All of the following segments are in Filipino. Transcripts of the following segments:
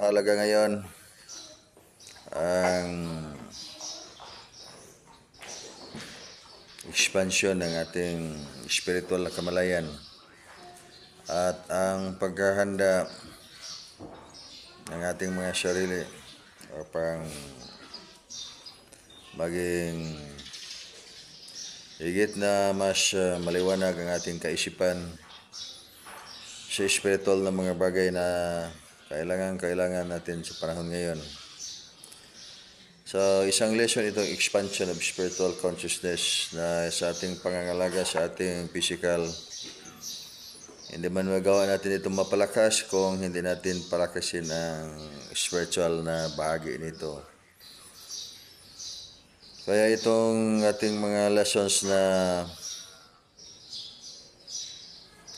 mahalaga ngayon ang expansion ng ating spiritual na kamalayan at ang paghahanda ng ating mga sarili upang maging higit na mas maliwanag ang ating kaisipan sa spiritual na mga bagay na kailangan natin sa panahon ngayon. So, isang lesson itong expansion of spiritual consciousness na sa ating pangangalaga sa ating physical. Hindi man magawa natin itong mapalakas kung hindi natin palakasin ang spiritual na bahagi nito. Kaya itong ating mga lessons na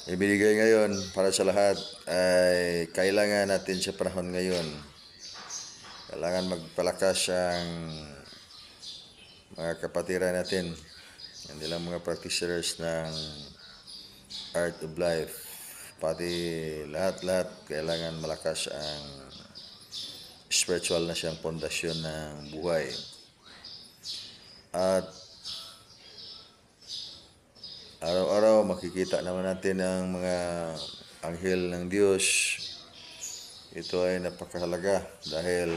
ibinigay ngayon para sa lahat ay kailangan natin sa panahon ngayon. Kailangan magpalakas ang mga kapatiran natin, hindi lang mga practitioners ng Art of Life, pati lahat-lahat kailangan malakas ang spiritual na siyang pundasyon ng buhay. At araw-araw makikita naman natin ang mga anghel ng Diyos. Ito ay napakahalaga dahil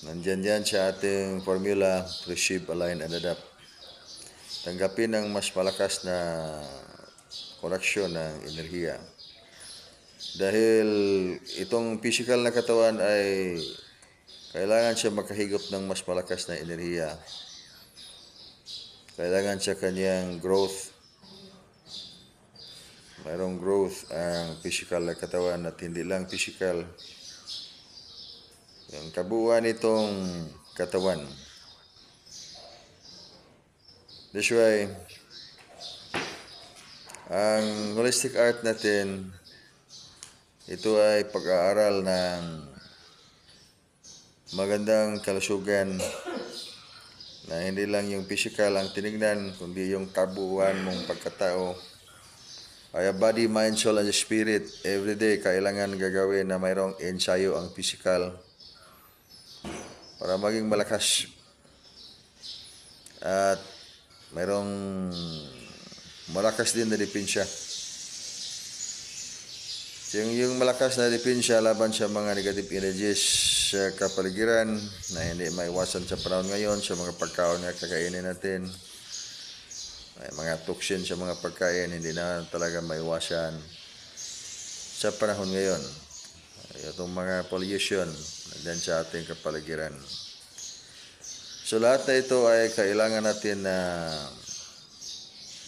nandyan yan sa ating formula, receive, align, and adapt. Tanggapin ang mas malakas na koneksyon ng enerhiya. Dahil itong physical na katawan ay kailangan siya makahigop ng mas malakas na enerhiya. Kailangan siya kanyang growth. Mayroong growth ang physical na katawan at hindi lang physical. Yung kabuuan nitong katawan. That's why, ang holistic art natin, ito ay pag-aaral ng magandang kalusugan na hindi lang yung physical ang tinignan, kundi yung kabuuan mong pagkatao. Kaya body, mind, soul, and spirit, every day kailangan gagawin na mayroong ensayo ang physical para maging malakas. At mayroong malakas din na dipensya. Yung malakas na dipensya laban sa mga negative energies sa kapaligiran na hindi maiwasan sa panahon ngayon sa mga pagkaon na kakainin natin. May mga toxin sa mga pagkain, hindi na talaga maiwasan sa panahon ngayon. Itong mga pollution nandiyan sa ating kapaligiran. So lahat na ito ay kailangan natin na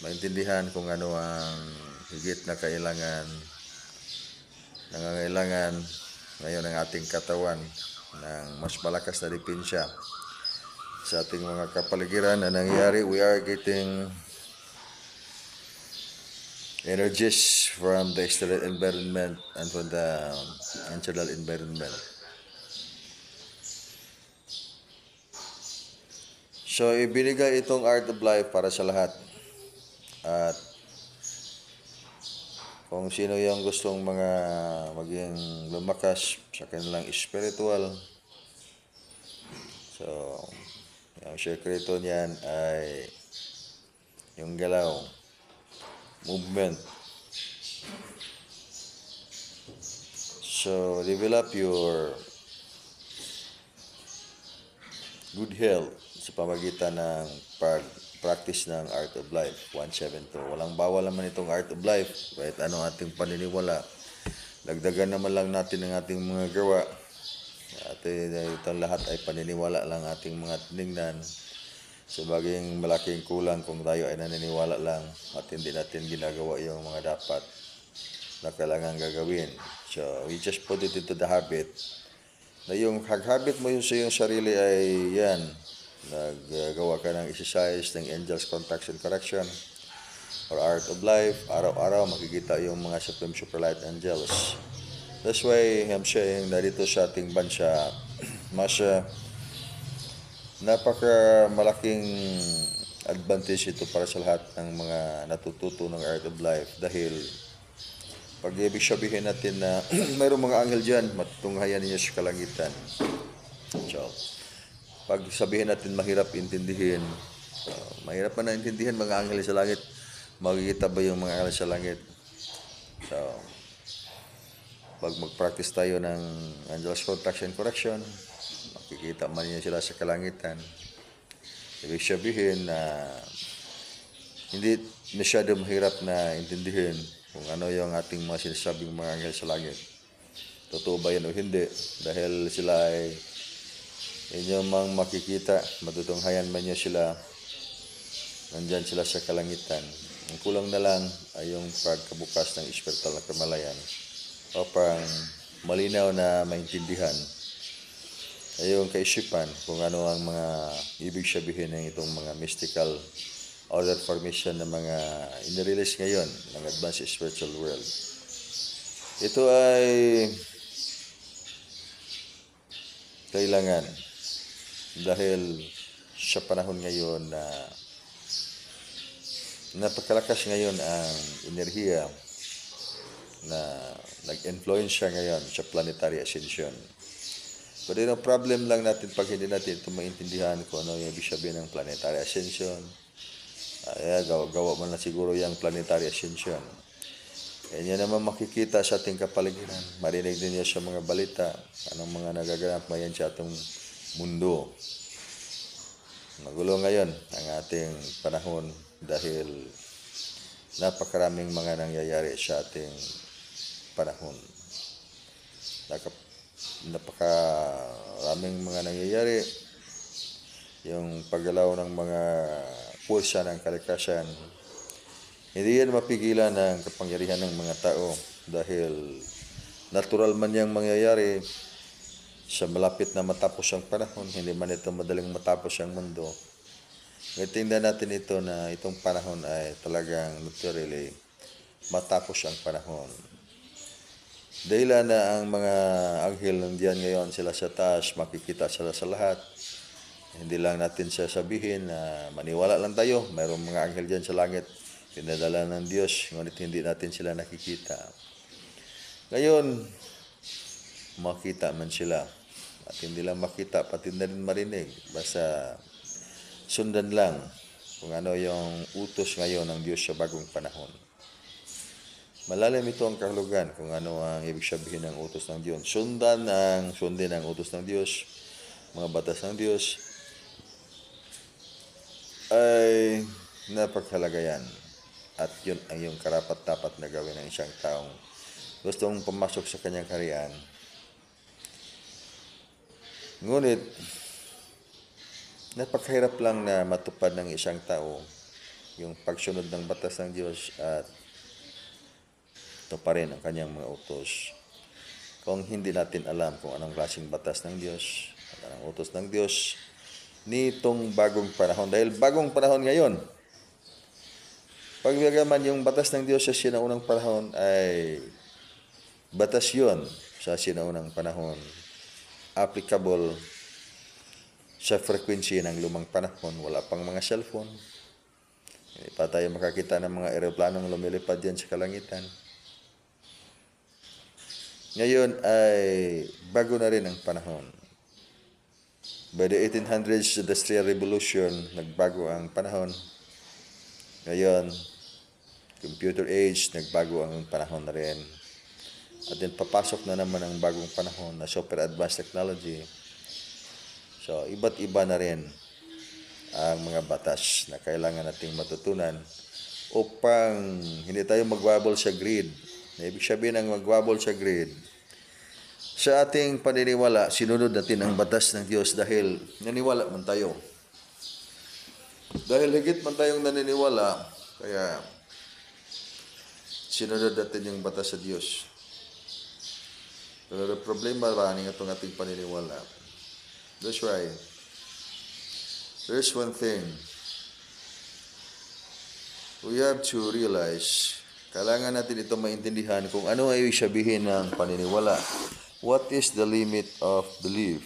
maintindihan kung ano ang higit na nangangailangan ngayon ng ating katawan ng mas malakas na dipensya sa ating mga kapaligiran na nangyayari. We are getting energies from the external environment and from the internal environment. So, ibinigay itong Art of Life para sa lahat. At kung sino yung gustong maging lumakas sa kanilang spiritual, so, yung sekreto niyan ay yung galaw, movement. So, develop your good health sa pamagitan ng pag-practice ng Art of Life 172. Walang bawal naman itong Art of Life kahit ano ating paniniwala. Dagdagan naman lang natin ang ating mga gawa. At itong lahat ay paniniwala lang ating mga tinignan. So, maging malaking kulang kung tayo ay naniniwala lang at hindi natin ginagawa yung mga dapat na kailangan gagawin. So, we just put it into the habit. Na yung habit mo yung sa iyong sarili ay yan. Naggagawa ka ng exercise ng Angels Contacts and Correction or Art of Life. Araw-araw makikita yung mga Supreme Superlight Angels. That's why I'm saying na dito sa ating bansa, mas napaka-malaking advantage ito para sa lahat ng mga natututo ng Art of Life dahil Pag ibig sabihin natin na mayroong mga anghel dyan, matutunghayan niya sa kalangitan. So, pag sabihin natin mahirap intindihin, mahirap pa na intindihin mga anghel sa langit. Makikita ba yung mga anghel sa langit? So, pag mag-practice tayo ng angels contraction correction, makikita man niya sila sa kalangitan. Ibig sabihin na hindi masyado mahirap na intindihin kung ano yung ating mga sinasabing mga anghel sa langit. Totoo ba yan o hindi? Dahil sila ay inyo mang makikita, matutunghayan man niyo sila, nandyan sila sa kalangitan. Ang kulang na lang ay yung pagkabukas ng espiritual na kamalayan o parang malinaw na maintindihan ay yung kaisipan kung ano ang mga ibig sabihin ng itong mga mystical order formation ng mga inirelease ngayon ng advanced spiritual world. Ito ay kailangan dahil sa panahon ngayon na napakalakas ngayon ang enerhiya na nag-influensya ngayon sa planetary ascension. Pero yung problem lang natin pag hindi natin ito maintindihan kung ano yung ibig sabihin ng planetary ascension. Gawa man na siguro yung planetary ascension. Yan naman makikita sa ating kapaligiran. Marinig din niya sa mga balita, anong mga nagaganap ngayon sa atong mundo. Magulo ngayon ang ating panahon dahil napakaraming mga nangyayari sa ating panahon. Napakaraming mga nangyayari. Yung paggalaw ng mga pulsa ng kalikasan, hindi yan mapigilan ng kapangyarihan ng mga tao dahil natural man yung mangyayari sa malapit na matapos ang panahon. Hindi man ito madaling matapos ang mundo. Tingnan natin ito na itong panahon ay talagang naturally matapos ang panahon. Dahil na ang mga anghel nandiyan ngayon sila sa taas, makikita sila sa lahat. Hindi lang natin sasabihin na maniwala lang tayo. Mayroong mga anghel dyan sa langit, pinadala ng Diyos, ngunit hindi natin sila nakikita. Ngayon, makita man sila. At hindi lang makita, pati na rin marinig. Basta sundan lang kung ano yung utos ngayon ng Diyos sa bagong panahon. Malalim ito ang kahulugan kung ano ang ibig sabihin ng utos ng Diyos. Sundin ang utos ng Diyos, mga batas ng Diyos, ay napakahalaga yan. At yun ang yung karapat-dapat na gawin ng isang taong gustong pumasok sa kanyang kaharian. Ngunit, napakahirap lang na matupad ng isang tao yung pagsunod ng batas ng Diyos at ito pa rin ang kanyang mga utos. Kung hindi natin alam kung anong klaseng batas ng Diyos at anong utos ng Diyos nitong bagong panahon. Dahil bagong panahon ngayon, pagbagaman yung batas ng Diyos sa sinaunang panahon ay batas yun sa sinaunang panahon. Applicable sa frequency ng lumang panahon. Wala pang mga cellphone. Hindi pa tayo makakita ng mga aeroplanong lumilipad dyan sa kalangitan. Ngayon ay bago na rin ang panahon. By the 1800s, Industrial Revolution, nagbago ang panahon. Ngayon, computer age, nagbago ang panahon na rin. At then papasok na naman ang bagong panahon na super advanced technology. So, iba't iba na rin ang mga batas na kailangan nating matutunan upang hindi tayo magwabol sa greed. Ibig sabihin ng magwabol sa greed, sa ating paniniwala, sinunod natin ang batas ng Diyos dahil naniwala man tayo. Dahil higit man tayong naniniwala, kaya sinunod natin yung batas sa Diyos. Pero problema raning itong ating paniniwala. That's why, there's one thing we have to realize, kailangan natin ito maintindihan kung ano ay sabihin ng paniniwala. What is the limit of belief?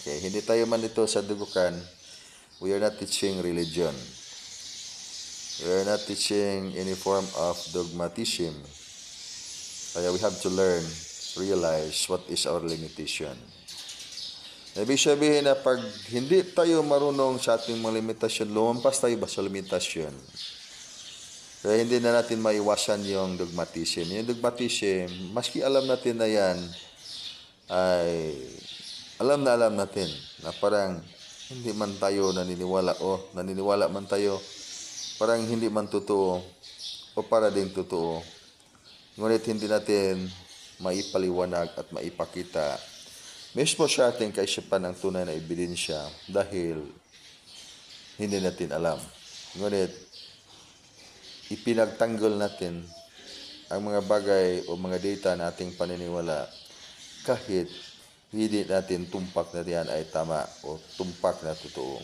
Okay, hindi tayo man ito sa dugukan. We are not teaching religion. We are not teaching any form of dogmatism. Kaya we have to learn, realize what is our limitation. Ibig sabihin na pag hindi tayo marunong sa ating mga limitasyon, lumampas tayo ba sa limitasyon? Kaya hindi na natin maiwasan yung dogmatism. Yung dogmatism, maski alam natin na yan, ay alam natin na parang hindi man tayo naniniwala o naniniwala man tayo, parang hindi man totoo o para din totoo. Ngunit hindi natin maipaliwanag at maipakita mismo sa ating kaisipan ng tunay na ebidensya dahil hindi natin alam. Ngunit ipinagtanggol natin ang mga bagay o mga data na ating paniniwala kahit hindi natin tumpak na yan ay tama o tumpak na totoo.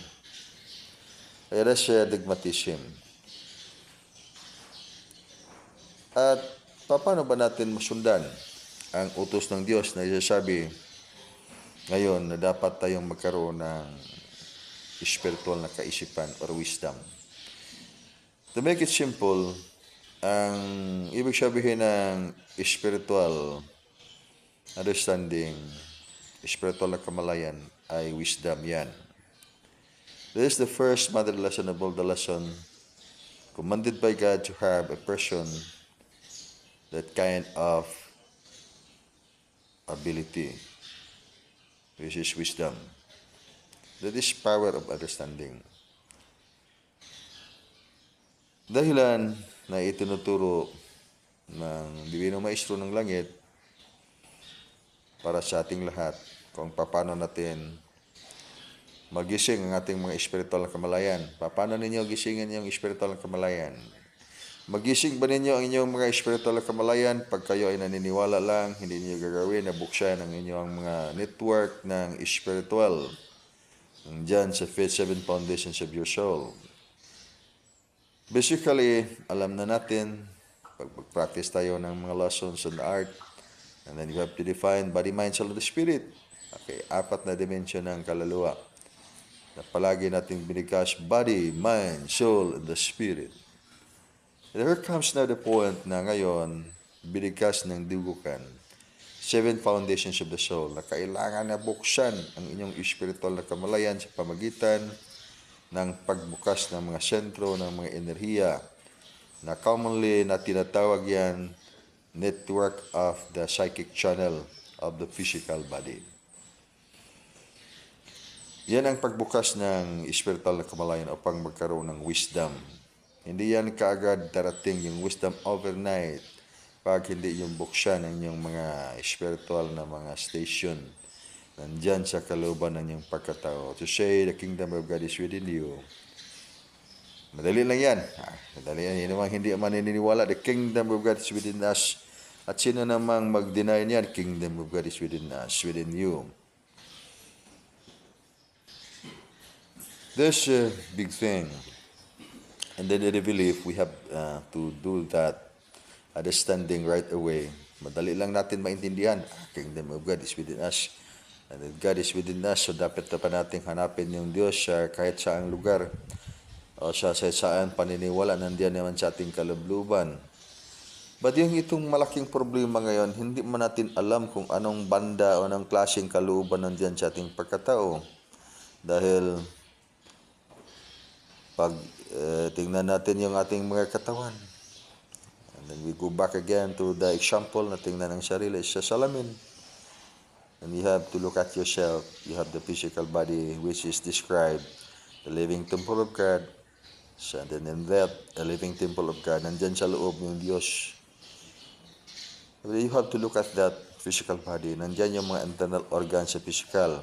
Kaya na siya dogmatism. At paano ba natin masundan ang utos ng Diyos na isasabi ngayon na dapat tayong magkaroon ng spiritual na kaisipan or wisdom? To make it simple, ang ibig sabihin ng spiritual understanding, spiritual na kamalayan ay wisdom yan. This is the first mother lesson of all the lesson commanded by God to have a person that kind of ability, which is wisdom. That is power of understanding. Dahilan na itinuturo ng Divino Maestro ng Langit para sa ating lahat kung paano natin magising ang ating mga spiritual na kamalayan. Paano ninyo gisingin yung spiritual na kamalayan? Magising ba ninyo ang inyong mga spiritual na kamalayan pag kayo ay naniniwala lang, hindi niyo gagawin na buksan ang inyong mga network ng spiritual? Diyan sa Faith 7 Foundations of Your Soul. Basically, alam na natin, pag mag-practice tayo ng mga lessons on the art, and then you have to define body, mind, soul, and the spirit. Okay, 4 na dimension ng kaluluwa na palagi nating binigkas: body, mind, soul, and the spirit. There comes now the point na ngayon, binigkas ng dugukan, 7 foundations of the soul, na kailangan na buksan ang inyong spiritual na kamalayan sa pamagitan ng pagbukas ng mga sentro, ng mga enerhiya, na commonly na tinatawag yan, network of the psychic channel of the physical body. Yan ang pagbukas ng spiritual na kamalayan upang magkaroon ng wisdom. Hindi yan kaagad darating yung wisdom overnight pag hindi yung buksan ng inyong mga spiritual na mga station nandyan sa kalooban ng inyong pagkatao. To say the kingdom of God is within you. Madali lang yan. Madali yan. Yun namang hindi maniniwala. The kingdom of God is within us. At sino namang mag-deny niyan? Kingdom of God is within us, within you. There's a big thing. And then I believe we have to do that understanding right away. Madali lang natin maintindihan. Kingdom of God is within us. And then God is within us. So dapat na pa natin hanapin yung Diyos sa kahit saang lugar. O sa saan paniniwala, nandiyan naman sa ating kalubluban. But yung itong malaking problema ngayon, hindi man natin alam kung anong banda o anong klaseng kalooban nandiyan sa ating pagkatao. Dahil pag tingnan natin yung ating mga katawan, and then we go back again to the example na tingnan ng sarili sa salamin. And you have to look at yourself. You have the physical body which is described, the living temple of God. So, and then in that, the living temple of God, nandyan sa loob yung Diyos. You have to look at that physical body. Nandyan yung mga internal organs sa physical.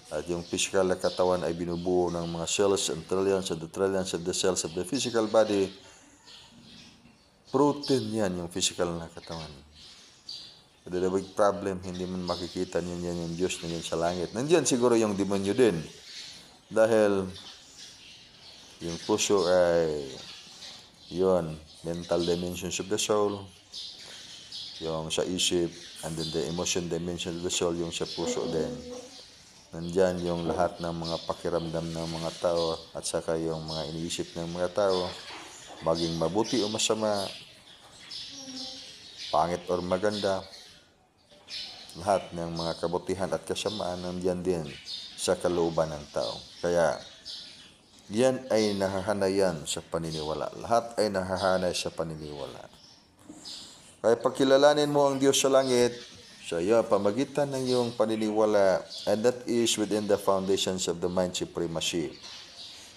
At yung physical na katawan ay binubuo ng mga cells and trillions of the cells of the physical body. Protein yan, yung physical na katawan. But the big problem, hindi man makikita niyo yan yung Diyos na yun sa langit. Nandyan siguro yung demonyo din. Dahil yung puso ay yun, mental dimensions of the soul, yung sa isip, and then the emotion dimension of the soul, yung sa puso din. Nandyan yung lahat ng mga pakiramdam ng mga tao at saka yung mga iniisip ng mga tao, maging mabuti o masama. pangit or maganda, lahat ng mga kabutihan at kasamaan nandiyan din sa kalooban ng tao. Kaya, yan ay nahahanayan sa paniniwala. Lahat ay nahahanay sa paniniwala. Kaya pagkilalanin mo ang Diyos sa langit, sa iyo, pamagitan ng iyong paniniwala, and that is within the foundations of the mind supremacy.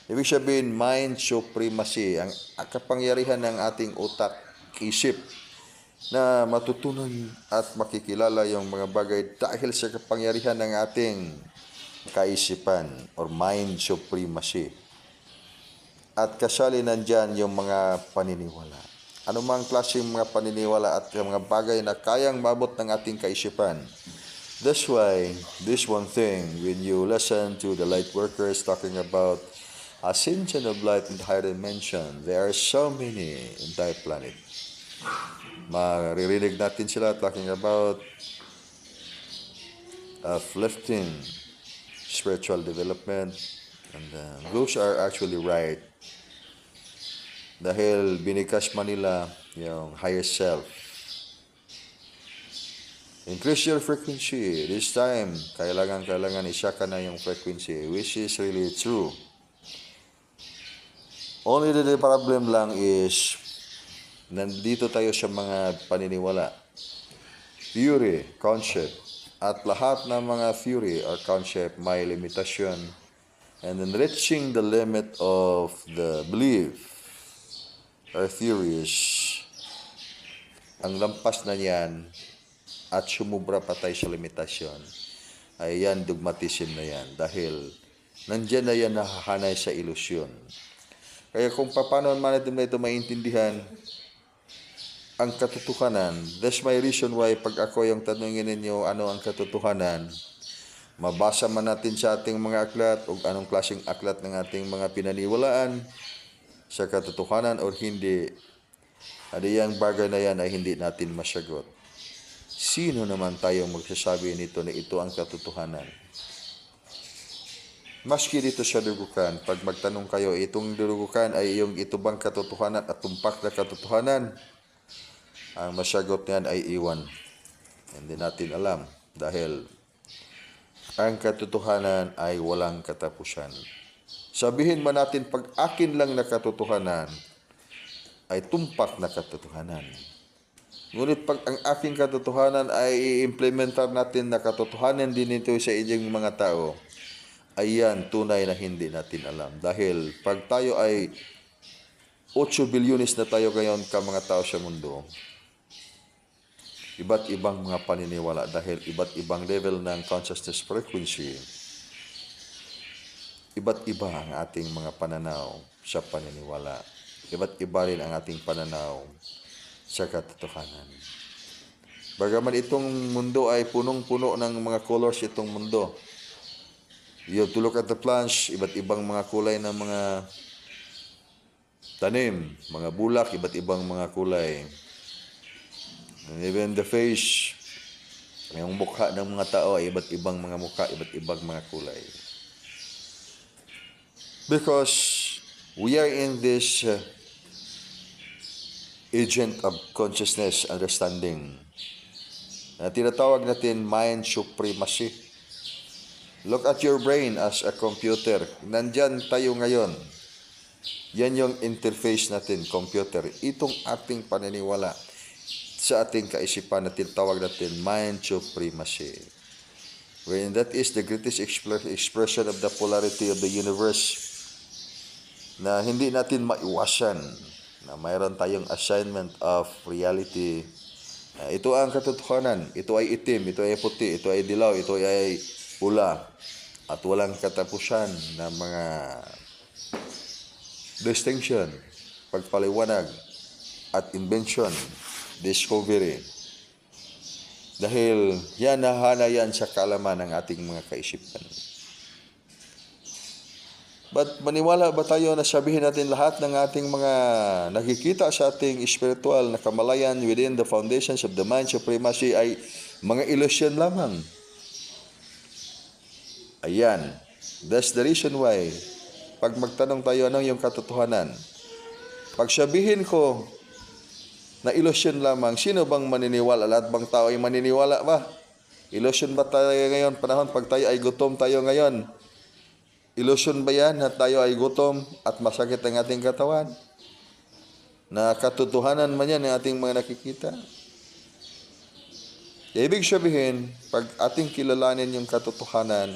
Ibig sabihin, mind supremacy, ang kapangyarihan ng ating utak, isip, na matutunan at makikilala yung mga bagay dahil sa kapangyarihan ng ating kaisipan or mind supremacy. At kasali nandyan yung mga paniniwala. Anumang klaseng mga paniniwala at mga bagay na kayang mabot ng ating kaisipan. That's why, this one thing, when you listen to the light workers talking about ascension of light in the higher dimension, there are so many entire planet. Maririnig natin sila talking about uplifting spiritual development, and those are actually right. Dahil binikas man nila yung higher self. Increase your frequency. This time, kailangan isa ka na yung frequency, which is really true. Only the problem lang is, nandito tayo sa mga paniniwala, theory, concept, at lahat ng mga theory or concept may limitasyon. And then reaching the limit of the belief or theories, ang lampas na yan at sumubra pa tayo sa limitasyon, ay yan, dogmatism na yan. Dahil nandyan na yan nahahanay sa ilusyon. Kaya kung paano man natin ito maintindihan, ang katotohanan, that's my reason why pag ako yung tanungin ninyo ano ang katotohanan, mabasa man natin sa ating mga aklat o anong klaseng aklat ng ating mga pinaniwalaan sa katotohanan o hindi, yung bagay na yan ay hindi natin masagot. Sino naman tayong magsasabi nito na ito ang katotohanan? Maski dito sa dugukan, pag magtanong kayo, itong dugukan ay yung ito bang katotohanan at tumpak na katotohanan? Ang masagot niyan ay iwan. Hindi natin alam dahil ang katotohanan ay walang katapusan. Sabihin man natin pag akin lang na katotohanan ay tumpak na katotohanan. Ngunit pag ang aking katotohanan ay i-implementar natin na katotohanan din ito sa inyong mga tao, ay yan tunay na hindi natin alam. Dahil pag tayo ay 8 bilyones na tayo ngayon ka mga tao sa mundo, iba't ibang mga paniniwala dahil iba't ibang level ng consciousness frequency, iba't iba ang ating mga pananaw sa paniniwala. Iba't iba rin ang ating pananaw sa katotohanan. Bagaman itong mundo ay punong-puno ng mga colors itong mundo. You have to look at the plants, iba't ibang mga kulay ng mga tanim, mga bulak, iba't ibang mga kulay. And even the face, yung mukha ng mga tao ay iba't ibang mga mukha, iba't ibang mga kulay. Because we are in this agent of consciousness understanding na tinatawag natin mind supremacy. Look at your brain as a computer. Nandyan tayo ngayon. Yan yung interface natin, computer. Itong ating paniniwala sa ating kaisipan na tinatawag natin mind supremacy. When that is the greatest expression of the polarity of the universe na hindi natin maiwasan na mayroon tayong assignment of reality. Ito ang katotohanan. Ito ay itim, ito ay puti, ito ay dilaw, ito ay pula. At walang katapusan na mga distinction, pagpaliwanag, at invention, discovery. Dahil yan nahana yan sa kaalaman ng ating mga kaisipan. But maniwala ba tayo na sabihin natin lahat ng ating mga nakikita sa ating spiritual na kamalayan within the foundations of the mind supremacy ay mga ilusyon lamang? Ayan. That's the reason why pag magtanong tayo anong yung katotohanan, pag sabihin ko na ilusyon lamang. Sino bang maniniwala? Lahat bang tao ay maniniwala ba? Ilusyon ba tayo ngayon? Panahon pag tayo ay gutom tayo ngayon. Ilusyon ba yan na tayo ay gutom at masakit ang ating katawan? Na katotohanan man yan ng ating mga nakikita. Ibig sabihin, pag ating kilalanin yung katotohanan,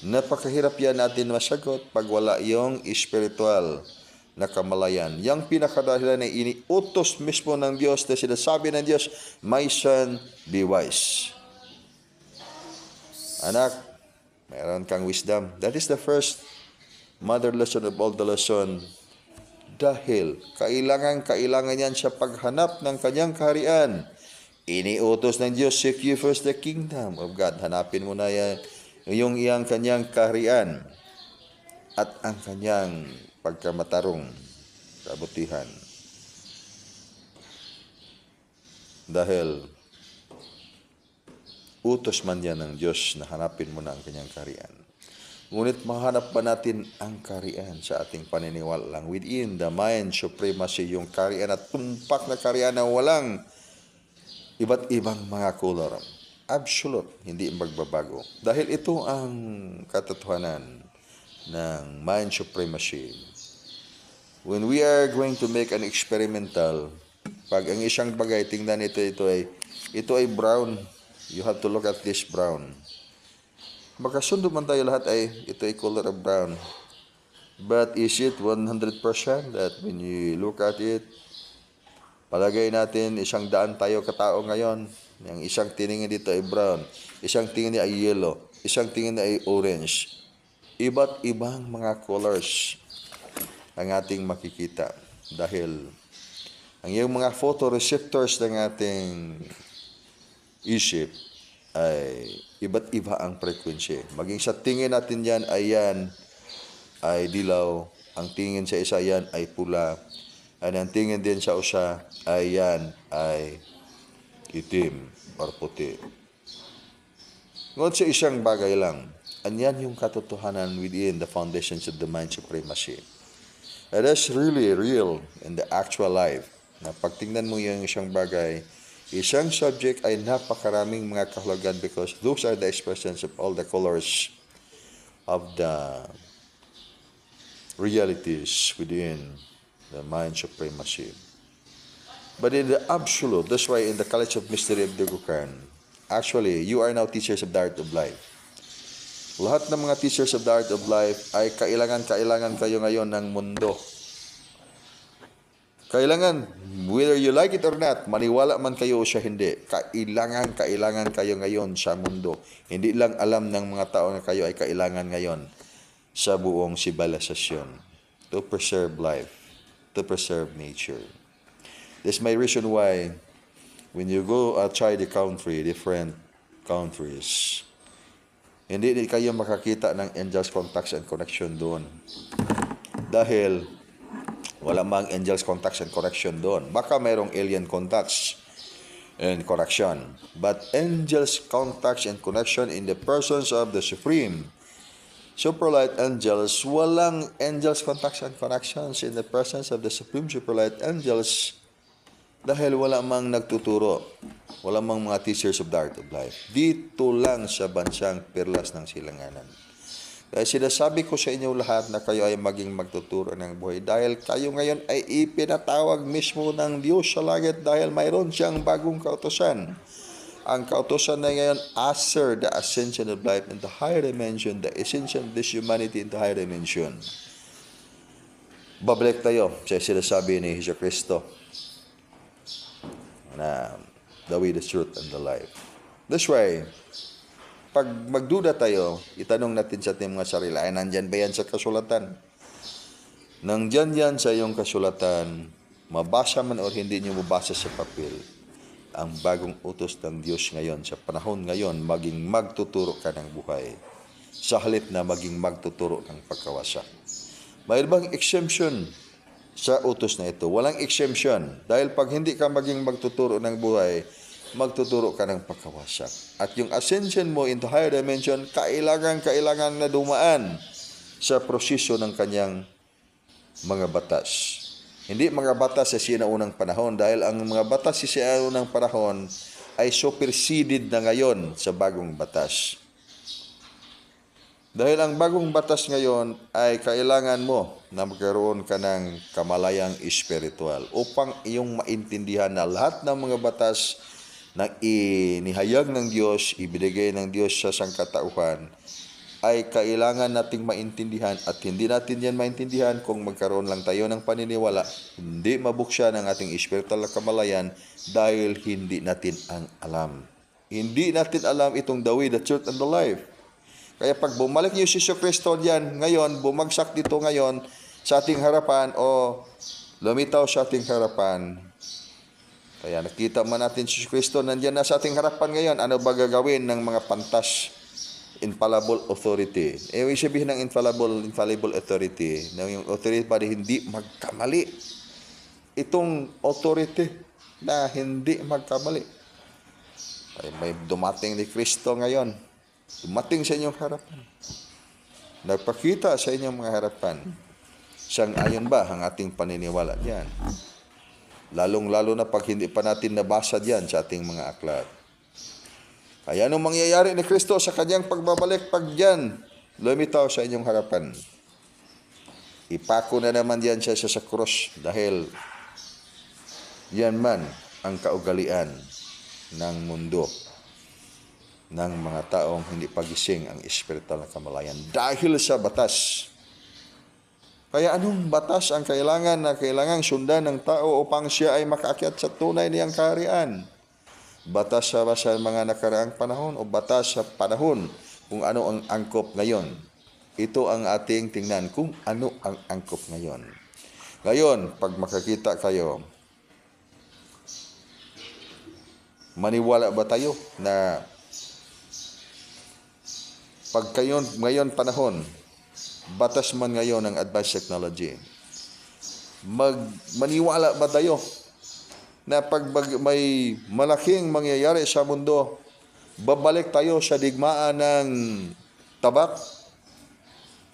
napakahirap yan natin masagot pag wala yung spiritual na kamalayan. Yang pinakadahilan ay iniutos mismo ng Diyos na sinasabi ng Diyos, "My son, be wise." Anak, mayroon kang wisdom. That is the first mother lesson of all the lesson. Dahil kailangan yan sa paghanap ng kanyang kaharian. Iniutos ng Diyos, "Seek ye first the kingdom of God." Hanapin mo na yan, yung iyang kanyang kaharian at ang kanyang pagkamatarong kabutihan. Dahil utos man yan ng Diyos na hanapin mo na ang kanyang kaharian. Ngunit mahanap ba natin ang kaharian sa ating paniniwala lang? Within the mind supremacy, yung kaharian at tumpak na kaharian na walang iba't ibang mga color. Absolute, hindi magbabago. Dahil ito ang katotohanan ng mind supremacy. When we are going to make an experimental, pag ang isang bagay, tingnan ito ay brown. You have to look at this brown. Magkasundo man tayo lahat ito ay color of brown. But is it 100% that when you look at it, palagay natin 100 tayo katao ngayon, yung isang tingin dito ay brown, isang tingin ay yellow, isang tingin ay orange. Iba't ibang mga colors ang ating makikita. Dahil ang iyong mga photoreceptors ng ating isip ay iba't iba ang frequency. Maging sa tingin natin yan ay dilaw, ang tingin sa isa yan ay pula, at ang tingin din sa usa ay itim or puti. Ngunit sa isang bagay lang, anyan yung katotohanan within the foundations of the mind supremacy. It is really real in the actual life. Na pagtingnan mo yung isang bagay, isang subject ay napakaraming mga kahulugan because those are the expressions of all the colors of the realities within the mind supremacy. But in the absolute, that's why in the College of Mystery of Dugukan, actually, you are now teachers of the art of life. Lahat ng mga teachers of the art of life ay kailangan kayo ngayon ng mundo. Kailangan, whether you like it or not, maniwala man kayo o siya hindi, kailangan kayo ngayon sa mundo. Hindi lang alam ng mga tao na kayo ay kailangan ngayon sa buong sibilisasyon to preserve life, to preserve nature. This is my reason why when you go outside the country, different countries, hindi kayo makakita ng angels contacts and connection doon. Dahil wala mang angels contacts and connection doon. Baka mayroong alien contacts and connection. But angels contacts and connection in the persons of the Supreme Superlight Angels, walang angels contacts and connections in the presence of the Supreme Superlight Angels dahil wala mang nagtuturo. Wala mang mga teachers of the art of life. Dito lang sa bansang Perlas ng Silanganan. Kaya sinasabi ko sa inyo lahat na kayo ay maging magtuturo ng buhay dahil kayo ngayon ay ipinatawag mismo ng Diyos sa langit dahil mayroon siyang bagong kautusan. Ang kautusan na ngayon, after the ascension of life in the higher dimension, the ascension of this humanity in the higher dimension. Babalik tayo sa sinasabi ni Hesus Kristo na the way, the truth, and the life. That's why, pag magduda tayo, itanong natin sa ating mga sarili, ay nandyan ba yan sa kasulatan? Nandyan yan sa iyong kasulatan, mabasa man o hindi nyo mabasa sa papel, ang bagong utos ng Diyos ngayon, sa panahon ngayon, maging magtuturo ka ng buhay, sa halip na maging magtuturo ng pagkawasak. Mayroon bang exemption sa utos na ito? Walang exemption, dahil pag hindi ka maging magtuturo ng buhay, magtuturo ka ng pagkawasak. At yung ascension mo into higher dimension, kailangan na dumaan sa proseso ng kanyang mga batas. Hindi mga batas sa sinaunang panahon dahil ang mga batas sa sinaunang panahon ay superseded na ngayon sa bagong batas. Dahil ang bagong batas ngayon ay kailangan mo na magkaroon ka ng kamalayang espiritual upang iyong maintindihan na lahat ng mga batas na inihayag ng Diyos, ibinigay ng Diyos sa sangkatauhan, ay kailangan nating maintindihan at hindi natin yan maintindihan kung magkaroon lang tayo ng paniniwala, hindi mabuksan ang ating espiritual na kamalayan dahil hindi natin ang alam. Hindi natin alam itong the way, the truth, and the life. Kaya pag bumalik niyo si Kristo diyan ngayon, bumagsak dito ngayon sa ating harapan o lumitaw sa ating harapan. Kaya nakita man natin si Kristo nandiyan na sa ating harapan ngayon, ano ba gagawin ng mga pantas? Infallible authority. Ibig sabihin ng infallible authority, na yung authority pa hindi magkamali. Itong authority na hindi magkamali. Ay may dumating ni Kristo ngayon. Dumating sa inyong harapan. Nagpakita sa inyong mga harapan. Sang-ayon ba ang ating paniniwala diyan? Lalong-lalo na pag hindi pa natin nabasa diyan sa ating mga aklat. Kaya anong mangyayari ni Kristo sa kanyang pagbabalik pag diyan lumitaw sa inyong harapan? Ipako na naman diyan siya sa krus dahil yan man ang kaugalian ng mundo ng mga taong hindi pagising ang espiritual na kamalayan dahil sa batas. Kaya anong batas ang kailangang sundan ng tao upang siya ay makaakyat sa tunay niyang kaharian? Batas sa mga nakaraang panahon o batas sa panahon kung ano ang angkop ngayon? Ito ang ating tingnan kung ano ang angkop ngayon. Ngayon, pag makakita kayo, maniwala ba tayo na pag ngayon panahon, batas man ngayon ng advanced technology, maniwala ba tayo na pag may malaking mangyayari sa mundo, babalik tayo sa digmaan ng tabak,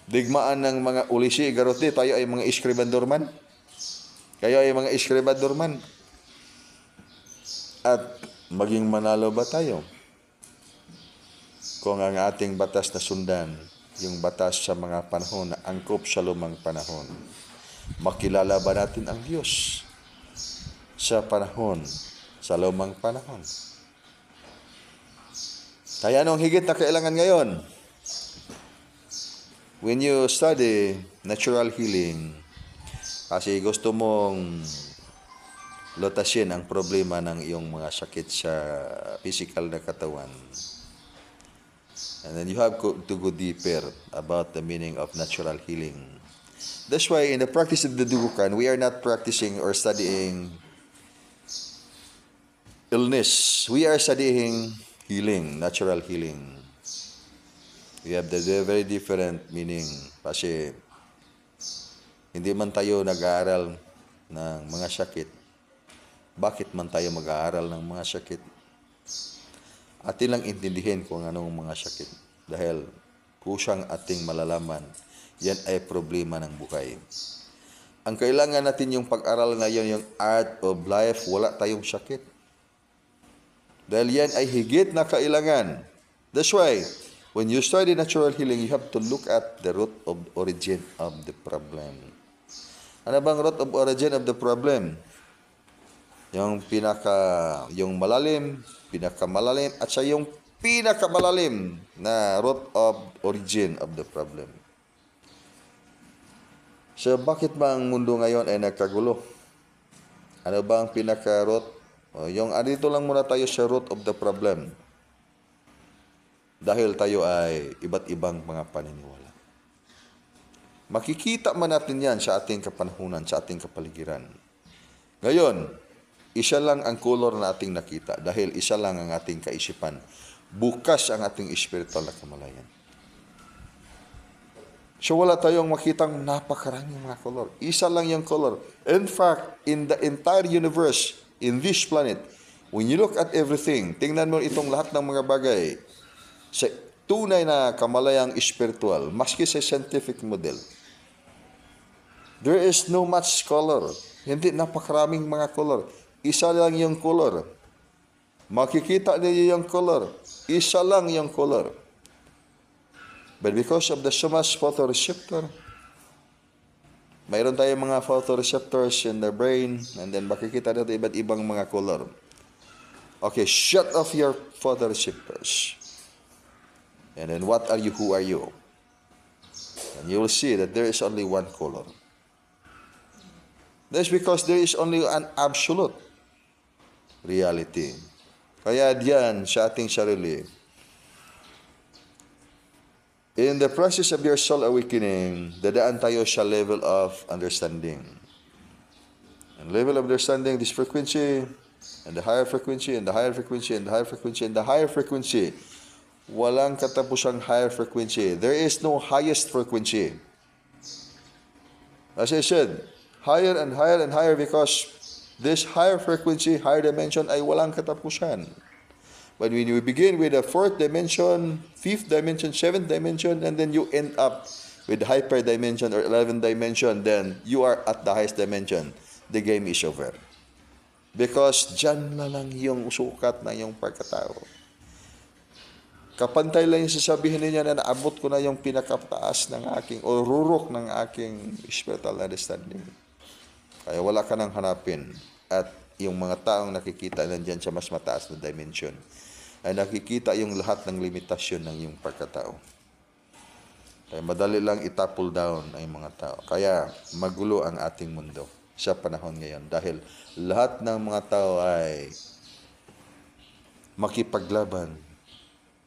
digmaan ng mga ulisi, garote, tayo ay mga iskribandorman. Kayo ay mga iskribandorman. At maging manalo ba tayo? Kung ang ating batas na sundan, yung batas sa mga panahon na angkop sa lumang panahon, makilala ba natin ang Diyos sa panahon, sa lumang panahon? Kaya anong higit na kailangan ngayon? When you study natural healing, kasi gusto mong lutasin ang problema ng iyong mga sakit sa physical na katawan, and then you have to go deeper about the meaning of natural healing. That's why in the practice of the Dugukan, we are not practicing or studying illness. We are studying healing, natural healing. We have the very different meaning. Kasi hindi man tayo nag-aaral ng mga sakit. Bakit man tayo mag-aaral ng mga sakit? Atin lang intindihin kung anong mga sakit. Dahil kusang ating malalaman, yan ay problema ng buhay. Ang kailangan natin yung pag-aral ngayon, yung art of life, wala tayong sakit. Dahil yan ay higit na kailangan. That's why, when you study natural healing, you have to look at the root of origin of the problem. Ano bang root of origin of the problem? Yung malalim, pinakamalalim, at sa yung pinakamalalim na root of origin of the problem. So, bakit ba ang mundo ngayon ay nagkagulo? Ano ba ang pinaka-root? Dito lang muna tayo sa root of the problem. Dahil tayo ay iba't ibang mga paniniwala. Makikita man natin yan sa ating kapanahunan, sa ating kapaligiran. Ngayon, isa lang ang color na ating nakita dahil isa lang ang ating kaisipan. Bukas ang ating spiritual na kamalayan. So wala tayong makitang napakaraming mga color. Isa lang yung color. In fact, in the entire universe, in this planet, when you look at everything, tingnan mo itong lahat ng mga bagay sa tunay na kamalayang spiritual, maski sa scientific model, there is no much color. Hindi, napakaraming mga color. Isa lang yung color. Makikita niyo yung color. Isa lang yung color. But because of the so much photoreceptor, mayroon tayong mga photoreceptors in the brain, and then makikita natin iba't ibang mga color. Okay, shut off your photoreceptors. And then what are you? Who are you? And you will see that there is only one color. That's because there is only an absolute reality. Kaya diyan sa ating sarili, in the process of your soul awakening, dadaan tayo sa level of understanding. And level of understanding, this frequency, and the higher frequency, and the higher frequency, and the higher frequency, and the higher frequency. Walang katapusang higher frequency. There is no highest frequency. As I said, higher and higher and higher because this higher frequency, higher dimension ay walang katapusan. But when you begin with the fourth dimension, fifth dimension, seventh dimension, and then you end up with hyper dimension or 11th dimension, then you are at the highest dimension. The game is over. Because dyan na lang yung sukat na yung pagkatao. Kapantay lang yung sasabihin niya na naabot ko na yung pinakataas ng aking, o rurok ng aking spiritual understanding. Kaya wala ka nang hanapin. At yung mga taong nakikita nandiyan sa mas mataas na dimension, ay nakikita yung lahat ng limitasyon ng iyong pagkatao. Kaya madali lang itapul down ang mga tao. Kaya magulo ang ating mundo sa panahon ngayon. Dahil lahat ng mga tao ay makipaglaban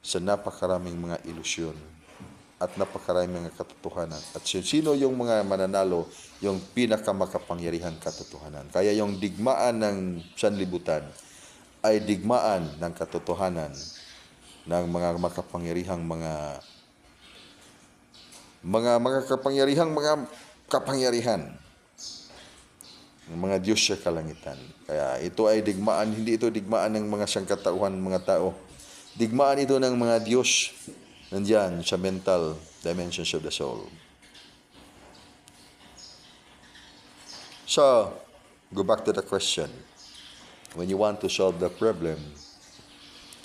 sa napakaraming mga ilusyon at napakaraming mga katotohanan. At sino yung mga mananalo, yung pinakamakapangyarihang katotohanan. Kaya yung digmaan ng sanlibutan ay digmaan ng katotohanan ng mga makapangyarihang mga kapangyarihan ng mga Diyos sa kalangitan. Kaya ito ay digmaan, hindi ito digmaan ng mga sangkatauhan, mga tao. Digmaan ito ng mga Diyos nandyan sa mental dimensions of the soul. So, go back to the question. When you want to solve the problem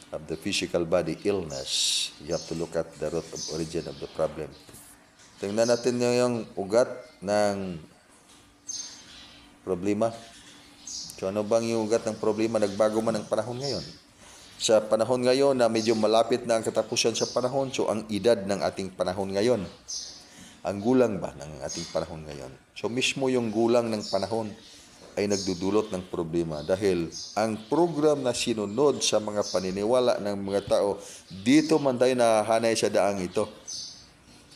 of the physical body illness, you have to look at the root of origin of the problem. Tingnan natin yung ugat ng problema. So, ano bang yung ugat ng problema? Nagbago man ang panahon ngayon. Sa panahon ngayon na medyo malapit na ang katapusan sa panahon, so ang edad ng ating panahon ngayon, ang gulang ba ng ating panahon ngayon? So mismo yung gulang ng panahon ay nagdudulot ng problema dahil ang program na sinunod sa mga paniniwala ng mga tao, dito man tayo nahahanay sa daang ito.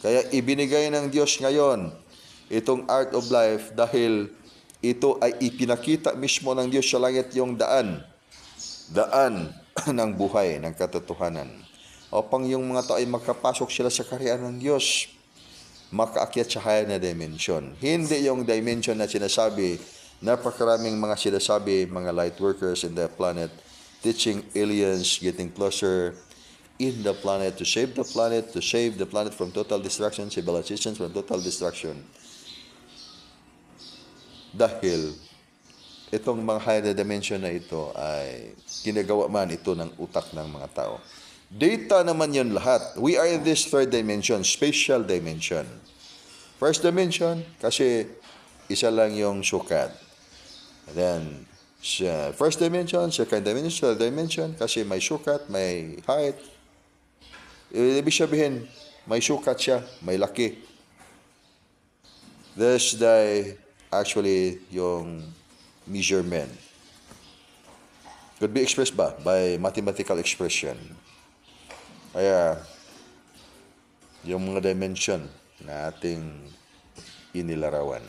Kaya ibinigay ng Diyos ngayon itong art of life dahil ito ay ipinakita mismo ng Diyos sa langit yung daan ng buhay, ng katotohanan. Upang yung mga tao ay makapasok sila sa kaharian ng Diyos, makaakyat sa higher na dimension. Hindi yung dimension na sinasabi, napakaraming mga sinasabi, mga light workers in the planet, teaching aliens, getting closer in the planet, to save the planet from total destruction, civilizations from total destruction. Dahil itong mga higher dimension na ito ay ginagawa man ito ng utak ng mga tao. Data naman yun lahat. We are in this third dimension, spatial dimension. First dimension, kasi isa lang yung sukat. And then, first dimension, second dimension, third dimension, kasi may sukat, may height. Ibig sabihin, may sukat siya, may laki. This day, actually, yung measurement could be expressed by mathematical expression. Kaya yung mga dimension na ating inilarawan,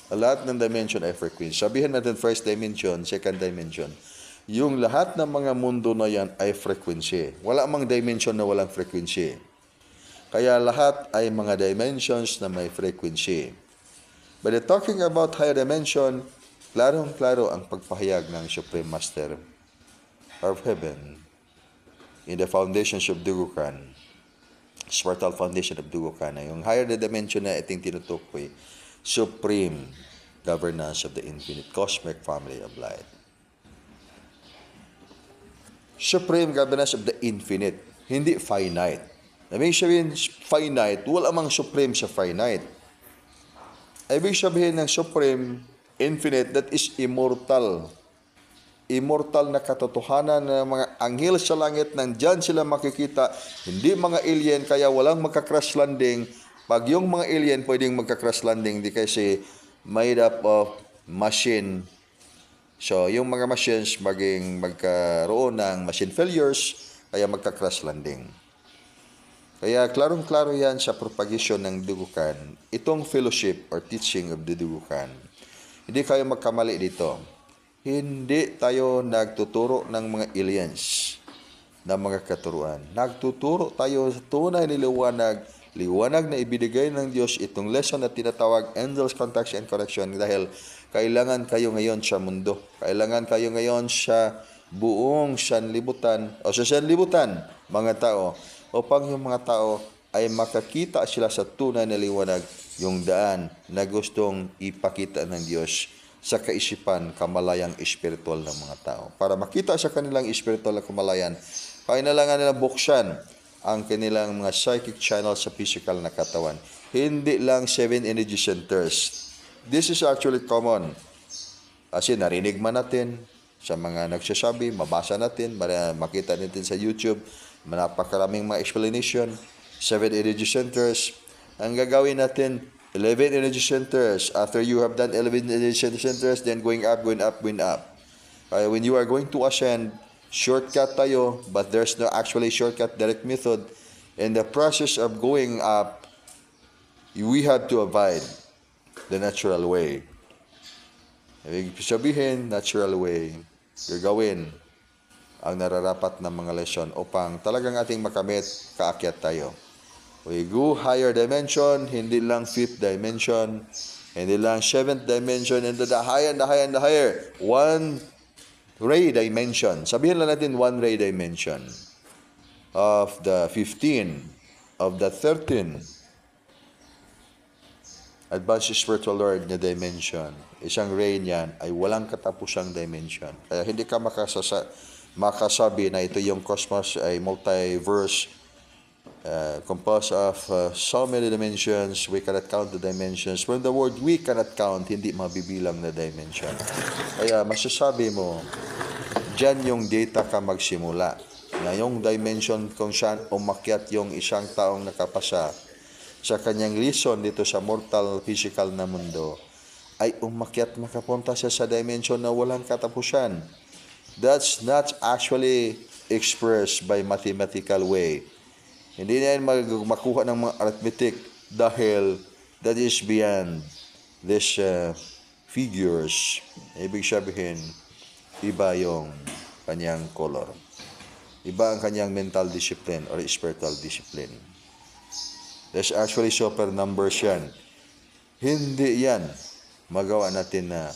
lahat ng dimension ay frequency. Sabihin natin first dimension, second dimension, yung lahat ng mga mundo na yan ay frequency. Wala mang dimension na walang frequency. Kaya lahat ay mga dimensions na may frequency. But talking about higher dimension, klarong-klaro ang pagpahayag ng Supreme Master of Heaven in the foundations of Dugukan, spiritual foundation of Dugukan. Yung higher dimension na iting tinutukoy, Supreme governance of the infinite cosmic family of light. Supreme governance of the infinite, hindi finite. Ibig sabihin, finite, wala mang supreme sa finite. Ibig sabihin ng supreme, infinite, that is immortal. Immortal na katotohanan ng mga anghel sa langit, nandyan sila makikita, hindi mga alien, kaya walang magka-crash landing. Pag yung mga alien pwedeng magka-crash landing, di kasi made up of machine. So, yung mga machines magkaroon ng machine failures, kaya magka-crash landing. Kaya klarong-klaro yan sa propagation ng dugukan. Itong fellowship or teaching of the dugukan. Hindi kayo magkamali dito. Hindi tayo nagtuturo ng mga aliens na mga katuruan. Nagtuturo tayo sa tunay na liwanag na ibinigay ng Diyos, itong lesson na tinatawag Angels, Contacts, and Correction, dahil kailangan kayo ngayon sa mundo. Kailangan kayo ngayon sa buong sanlibutan o sa sanlibutan, mga tao, upang yung mga tao ay makakita sila sa tunay na liwanag, yung daan na gustong ipakita ng Diyos sa kaisipan, kamalayang espiritual ng mga tao. Para makita sa kanilang espiritual na kamalayan, kailangan nila buksan ang kanilang mga psychic channel sa physical na katawan. Hindi lang 7 energy centers. This is actually common. Kasi narinig man natin sa mga nagsasabi, mabasa natin, makita natin sa YouTube, napakaraming mga explanation, 7 energy centers. Ang gagawin natin, 11 energy centers. After you have done 11 energy centers, then going up, going up, going up. When you are going to ascend, shortcut tayo, but there's no actually shortcut direct method. In the process of going up, we have to abide the natural way. Ibig sabihin, natural way, gagawin ang nararapat na mga lesson upang talagang ating makamit, kaakyat tayo. We go higher dimension, hindi lang 5th dimension, hindi lang 7th dimension, and the higher and the higher and the higher. One ray dimension. Sabihin lang natin one ray dimension of the 15, of the 13 advanced spiritual Lord na dimension. Isang ray niyan ay walang katapusang dimension. Kaya hindi ka makasabi na ito yung cosmos ay multiverse, composed of so many dimensions. We cannot count the dimensions. When the word we cannot count, hindi mabibilang na dimension. Kaya masasabi mo, dyan yung data ka magsimula. Na yung dimension kung saan umakyat yung isang taong nakapasa sa kanyang lesson dito sa mortal physical na mundo, ay umakyat makapunta siya sa dimension na walang katapusan. That's not actually expressed by mathematical way. Hindi na yan makuha ng mga arithmetic dahil that is beyond these figures. Ibig sabihin, iba yung kanyang color. Iba ang kanyang mental discipline or spiritual discipline. There's actually super numbers yan. Hindi yan magawa natin na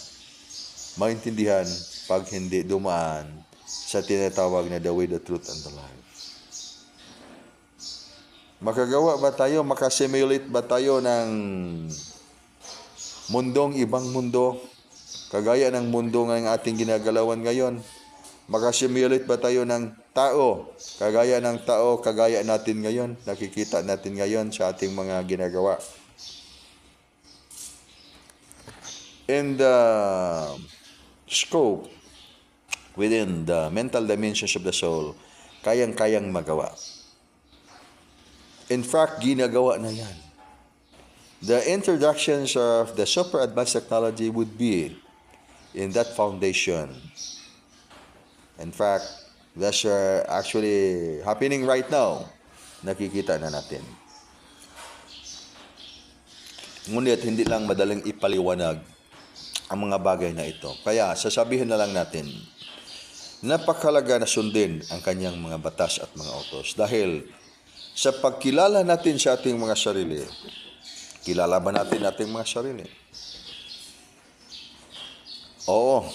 maintindihan pag hindi dumaan sa tinatawag na the way, the truth, and the life. Makagawa ba tayo, makasimulate ba tayo ng mundong ibang mundo, kagaya ng mundo ng ating ginagalawan ngayon? Makasimulate ba tayo ng tao, kagaya ng tao, kagaya natin ngayon, nakikita natin ngayon sa ating mga ginagawa? In the scope, within the mental dimensions of the soul, kayang-kayang magawa. In fact, ginagawa na yan. The introductions of the super advanced technology would be in that foundation. In fact, that's actually happening right now. Nakikita na natin. Ngunit hindi lang madaling ipaliwanag ang mga bagay na ito. Kaya sasabihin na lang natin, napakalaga na sundin ang kanyang mga batas at mga utos. Dahil sa pagkilala natin sa ating mga sarili, kilala ba natin ating mga sarili? Oo.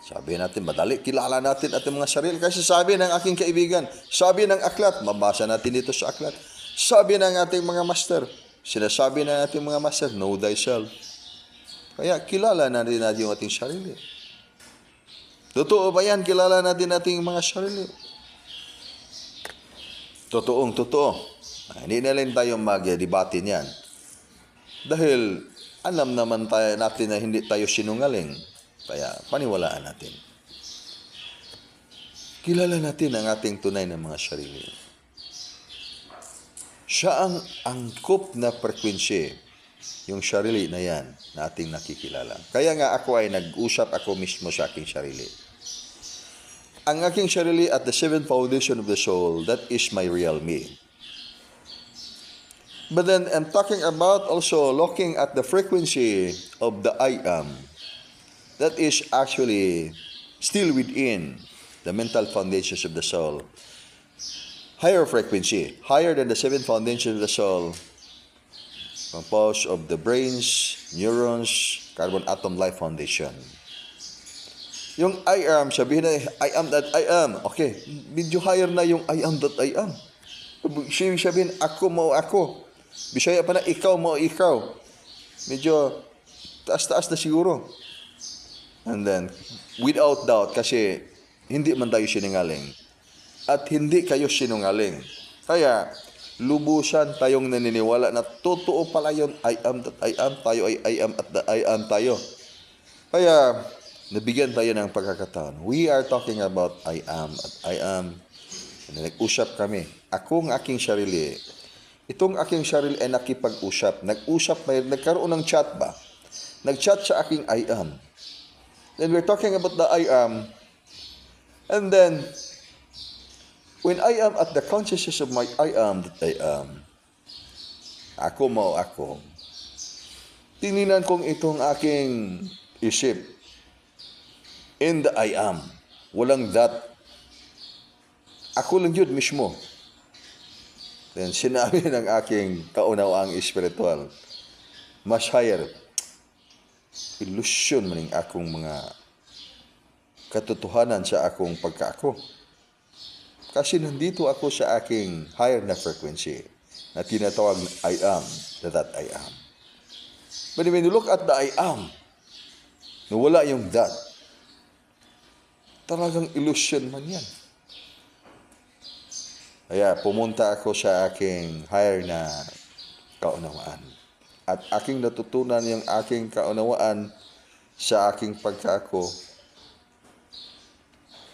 Sabi natin, madali, kilala natin ating mga sarili. Kasi sabi ng aking kaibigan, sabi ng aklat, mabasa natin dito sa aklat, sabi ng ating mga master, sinasabi ng ating mga master, know thyself. Kaya kilala na rin natin yung ating sarili. Totoo ba yan? Kilala natin ating mga sarili. Totoo. Hindi na rin tayo mag-debate niyan. Dahil alam naman natin na hindi tayo sinungaling. Kaya paniwalaan natin. Kilala natin ang ating tunay na mga sarili. Siya ang angkop na frequency, yung sarili na yan na ating nakikilala. Kaya nga ako ay nag-usap ako mismo sa aking sarili. Ang aking sarili at the seventh foundation of the soul, that is my real me. But then I'm talking about also looking at the frequency of the I am. That is actually still within the mental foundations of the soul. Higher frequency, higher than the seven foundations of the soul, composed of the brains, neurons, carbon atom life foundation. Yung I am, sabihin na, I am that I am. Okay, medyo higher na yung I am that I am. Sabihin, ako mo ako. Bisaya pa na, ikaw mo ikaw. Medyo taas-taas na siguro. And then, without doubt, kasi hindi man tayo sinungaling. At hindi kayo sinungaling. Kaya, lubusan tayong naniniwala na totoo pala yun, I am that I am, tayo ay I am at the I am tayo. Kaya, nabigyan tayo ng pagkakataon. We are talking about I am at I am. Nag-usap kami. Akong aking sarili. Itong aking sarili ay nakipag-usap. Nagkaroon ng chat ba? Nag-chat sa aking I am. Then we're talking about the I am. And then, when I am at the consciousness of my I am that I am, ako mo ako, tininan kong itong aking isip, in the I am, walang that, ako lang yun mismo. Then sinabi ng aking kaunawaang espiritual, mas higher, illusion man ng akong mga katotohanan sa akong pagkaako. Kasi nandito ako sa aking higher na frequency na tinatawag na I am, that I am. But when you look at the I am, nawala yung that. Talagang illusion man yan. Kaya pumunta ako sa aking higher na kaunawaan. At aking natutunan yung aking kaunawaan sa aking pagkaako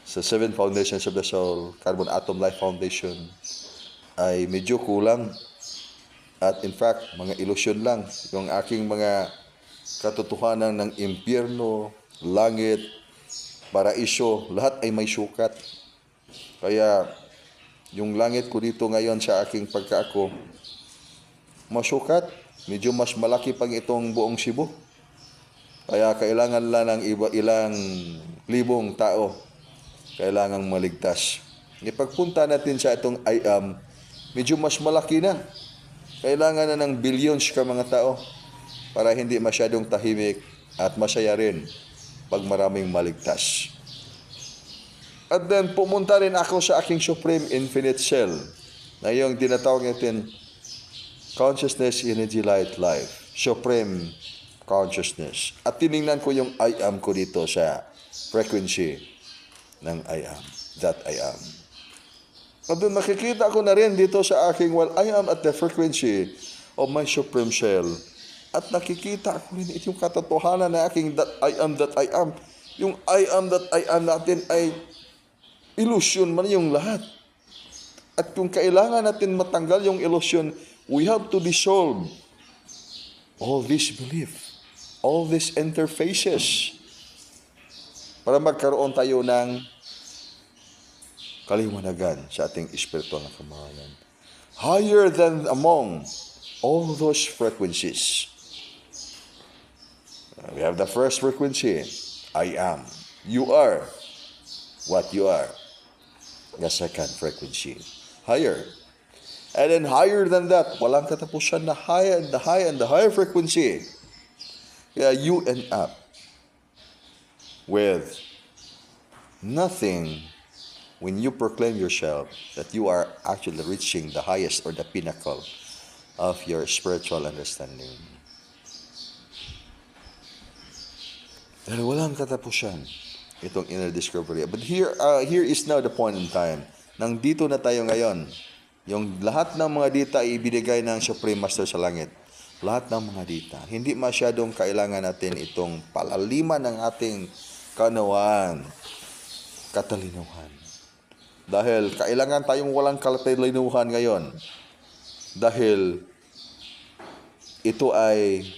sa seven foundations of the soul, carbon atom life foundation, ay medyo kulang. At in fact, mga ilusyon lang. Yung aking mga katotohanan ng impyerno, langit, paraiso, lahat ay may sukat. Kaya, yung langit ko dito ngayon sa aking pagkaako, masukat, medyo mas malaki pang itong buong Cebu. Kaya kailangan lang ng ilang libong tao kailangang maligtas. Ipagpunta natin sa itong I am, medyo mas malaki na. Kailangan na ng billions ka mga tao para hindi masyadong tahimik at masaya rin pag maraming maligtas. At then, pumunta rin ako sa aking Supreme Infinite Cell na yung tinatawag natin Consciousness, Energy, Light, Life. Supreme Consciousness. At tinignan ko yung I am ko dito sa frequency ng I am, that I am. At doon makikita ko na rin dito sa aking, I am at the frequency of my Supreme Cell. At nakikita ko rin itong katotohanan na aking that I am, that I am. Yung I am, that I am natin ay illusion man yung lahat. At kung kailangan natin matanggal yung illusion, we have to dissolve all this belief, all these interfaces, para magkaroon tayo ng kaliwanagan sa ating espiritual na kamahalan. Higher than among all those frequencies. We have the first frequency, I am. You are what you are. The second frequency, higher. And then higher than that, walang katapusan na higher and the higher frequency. Yeah, you end up with nothing when you proclaim yourself that you are actually reaching the highest or the pinnacle of your spiritual understanding. Dahil walang katapusan itong inner discovery. But here is now the point in time. Nang dito na tayo ngayon, yung lahat ng mga dita ay ibinigay ng Supreme Master sa langit. Lahat ng mga dita. Hindi masyadong kailangan natin itong palaliman ng ating kaunawaan, katalinuhan. Dahil kailangan tayong walang katalinuhan ngayon. Dahil ito ay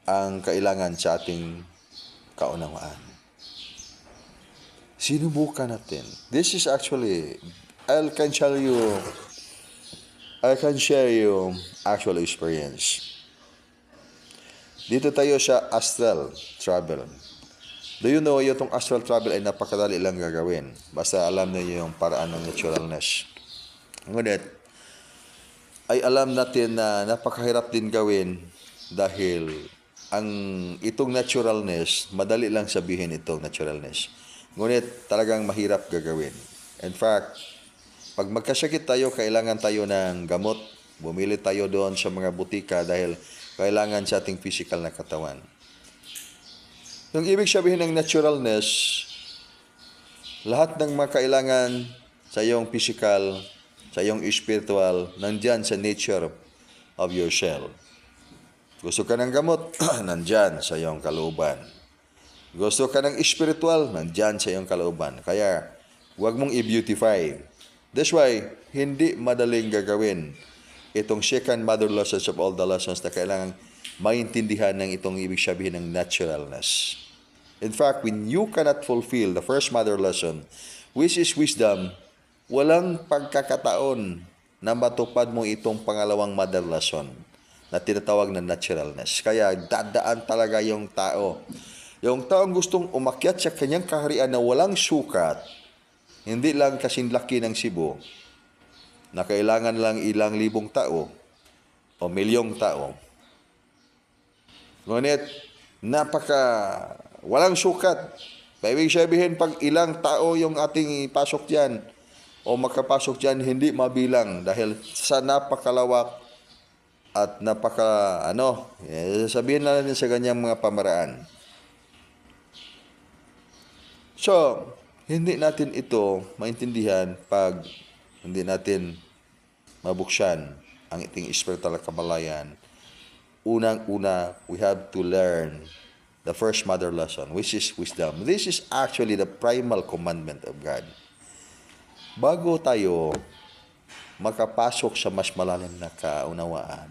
ang kailangan sa ating kaunawaan. Sinubukan natin. This is actually, I can share you actual experience. Dito tayo sa astral travel. Do you know, itong astral travel ay napakadali lang gagawin. Basta alam niyo yung paraan ng naturalness. Ngunit, ay alam natin na napakahirap din gawin dahil itong naturalness, madali lang sabihin itong naturalness. Ngunit talagang mahirap gagawin. In fact, pag magkasakit tayo, kailangan tayo ng gamot. Bumili tayo doon sa mga butika dahil kailangan sa ating physical na katawan. Yung ibig sabihin ng naturalness, lahat ng mga kailangan sa iyong physical, sa iyong spiritual, nandyan sa nature of your shell. Gusto ka ng gamot, nandyan sa iyong kalooban. Gusto ka ng spiritual, nandyan sa iyong kalooban. Kaya, huwag mong i-beautify. That's why, hindi madaling gagawin itong second mother lessons of all the lessons na kailangan maintindihan ng itong ibig sabihin ng naturalness. In fact, when you cannot fulfill the first mother lesson, which is wisdom, walang pagkakataon na matupad mo itong pangalawang mother lesson na tinatawag na naturalness. Kaya dadaan talaga yung tao. Yung taong gustong umakyat sa kanyang kaharian na walang sukat, hindi lang kasing laki ng Cebu, na kailangan lang ilang libong tao o milyong tao. Ngunit, walang sukat. Ibig sabihin, pag ilang tao yung ating ipasok dyan o makapasok dyan, hindi mabilang dahil sa napakalawak at sabihin na natin sa ganyang mga pamaraan. So, hindi natin ito maintindihan pag hindi natin mabuksan ang ating spiritual kamalayan. Unang-una, we have to learn the first mother lesson, which is wisdom. This is actually the primal commandment of God. Bago tayo makapasok sa mas malalim na kaunawaan,